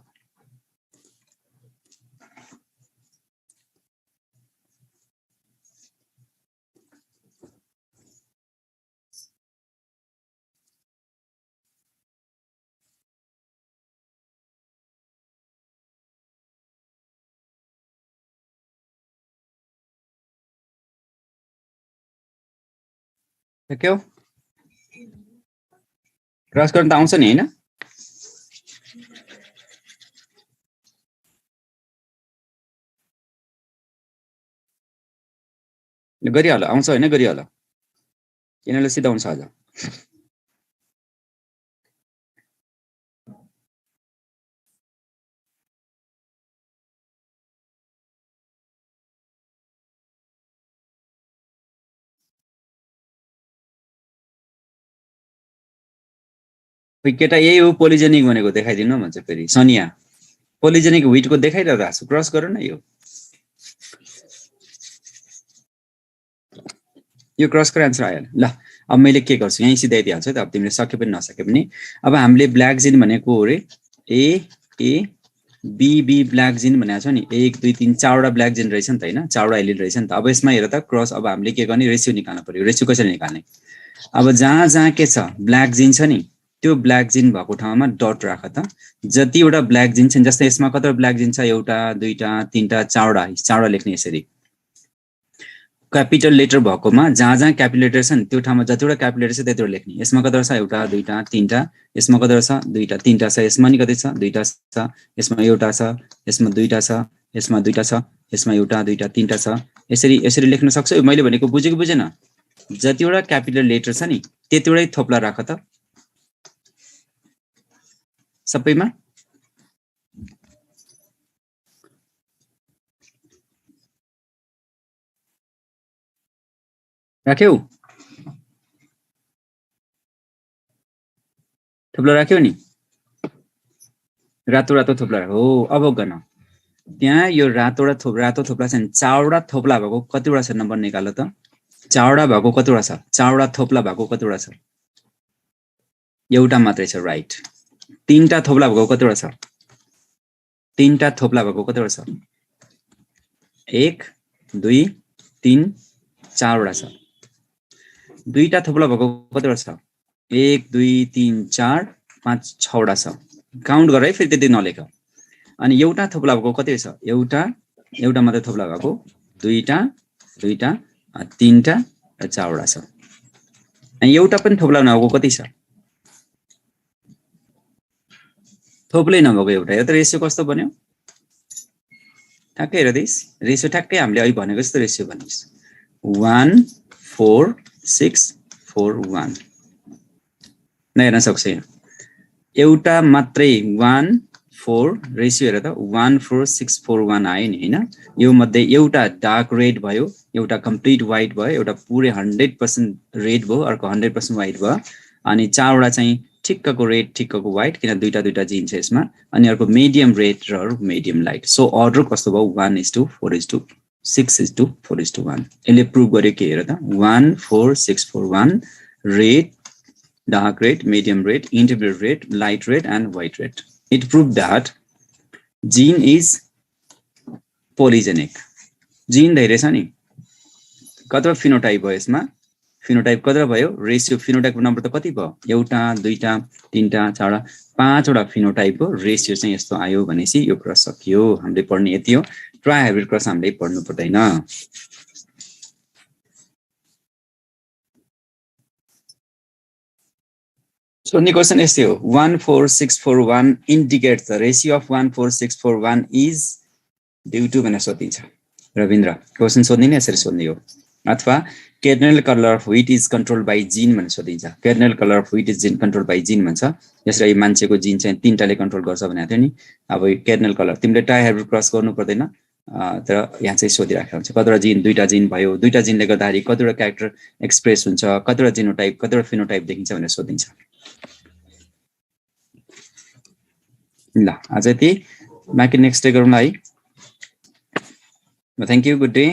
A: के हो? क्रस गर्न त आउँछ नि हैन? गरिहाल, आउँछ हैन? गरिहाल, यिनीहरूले सिधाउँछ आज। केटा यही हो पोलिजेनिक भनेको, देखाइदिनु भन्छ फेरि सनिया। पोलिजेनिक व्हिटको देखाइरहेको छु, क्रस गर न। यो क्रस गरेर आन्सर आयो। ल अब मैले के गर्छु, यहीँ सिधाइदिइहाल्छु है त। अब तिमीले सके पनि नसके पनि। अब हामीले ब्ल्याक जिन भनेको हो रे AABB ब्ल्याक जिन भनेको छ नि। 1 2 3 4वटा ब्ल्याक जिन रहेछ नि त हैन? 4वटा एलिन रहेछ नि त। अब यसमा हेर त क्रस। अब हामीले के गर्ने? रेसियो निकाल्नु पर्यो। रेसियो कसरी निकाल्ने? अब जहाँ के छ ब्ल्याक जिन छ नि, त्यो ब्ल्याक जिन भएको ठाउँमा डट राख त। जतिवटा ब्ल्याक जिन छ, जस्तै यसमा कतिवटा ब्ल्याक जिन छ? 1 2 3 4वटा लेख्ने यसरी। क्यापिटल लेटर भएकोमा जहाँ क्यापिटल लेटर छ नि, त्यो ठाउँमा जतिवटा क्यापिटल लेटर छ त्यतिवटा लेख्ने। यसमा कतिवटा छ? 1 2 3टा। यसमा कतिवटा छ? 2टा 3टा छ। यसमा नि कति छ? 2टा छ। यसमा एउटा छ, यसमा 2टा छ, यसमा 2टा छ, यसमा 1 2 3टा छ। यसरी लेख्न सक्छौ? मैले भनेको बुझेको बुझेन? जतिवटा क्यापिटल लेटर छ नि त्यतिवटै थोप्ला राख त सबैमा। राख्यौ? थोप्ला राख्यौ नि? रातो थोप्ला हो। अब गर्न त्यहाँ यो रातो थोप्ला छ नि, 4वटा थोप्ला भएको कतिवटा छ? नम्बर निकाल त। 4वटा भएको कतिवटा छ? 4वटा थोप्ला भएको कतिवटा छ? एउटा मात्रै छ, राइट। 3टा थोप्ला भएको कतिवटा छ? 3टा थोप्ला भएको कतिवटा छ? 1 2 3 4वटा छ। 2टा थोप्ला भएको कतिवटा छ? 1 2 3 4 5 6वटा छ। काउन्ट गर है, फेरि त्यति नलेख। अनि एउटा थोप्ला भएको कति छ? 1 एउटा मात्रै थोप्ला भएको दुईटा दुईटा तीनटा र चारवटा छ अनि एउटा पनि थोप्ला नभएको कति छ थोप्लै नभएको एउटा यो त रेशियो कस्तो बन्यो ठ्याक्कै हेर दिस रेशियो ठ्याक्कै हामीले अहिले भनेको जस्तो रेशियो बनिस् 1 4 6 4 1 न हेर्न सक्छ एउटा मात्रै 1 4 रेशियो हेर त 1 4 6 4 1 आयो नि हैन यो मध्ये एउटा डार्क रेड भयो एउटा कम्प्लिट व्हाइट भयो एउटा पुरै 100% रेड भयो अर्को 100% व्हाइट भयो अनि चारवटा चाहिँ ठिक्कको रेड ठिक्कको व्हाइट किन दुईटा दुईटा जिन छ यसमा अनि अर्को मिडियम रेड र मिडियम लाइट सो अर्डर कस्तो भयो 1:4:6:4:1 यसले प्रुभ गर्यो के हेर त 1 4 6 4 1 red dark red medium red intermediate red light red and white red it proved that gene is polygenic gene धेरै छ नि कतिवटा फिनोटाइप भयो यसमा फिनोटाइप कतिवटा भयो रेशियो फिनोटाइपको नम्बर त कति भयो एउटा दुईटा तीनटा चारवटा पाँचवटा फिनोटाइपको रेशियो चाहिँ यस्तो आयो भनेपछि यो क्रस सकियो हामीले पढ्ने यति हो ट्राई हाइब्रिड क्रस हामीले पढ्नु पर्दैन So the question is 14641 indicates the ratio of 14641 is due to भनेर सोधिन्छ रविन्द्र क्वेशन सोध्ने नि यसरी सोध्ने हो अथवा kernel color of wheat is controlled by gene भनेर सोधिन्छ kernel color of wheat is controlled by gene भन्छ यसरी मान्छेको जिन चाहिँ तीनटाले कन्ट्रोल गर्छ भनेको थियो नि अब kernel color तिमीले ट्राई हाइब्रिड क्रस गर्नु पर्दैन तर यहाँ चाहिँ सोधिराखेको हुन्छ कतिवटा जिन दुईटा जिन भयो दुईटा जिनले गर्दाखेरि कतिवटा क्यारेक्टर एक्सप्रेस हुन्छ कतिवटा जिनोटाइप कतिवटा फिनोटाइप देखिन्छ भनेर सोधिन्छ ल आज यति बाँकी नेक्स्ट डे गरौँला है थ्यांक यू गुड डे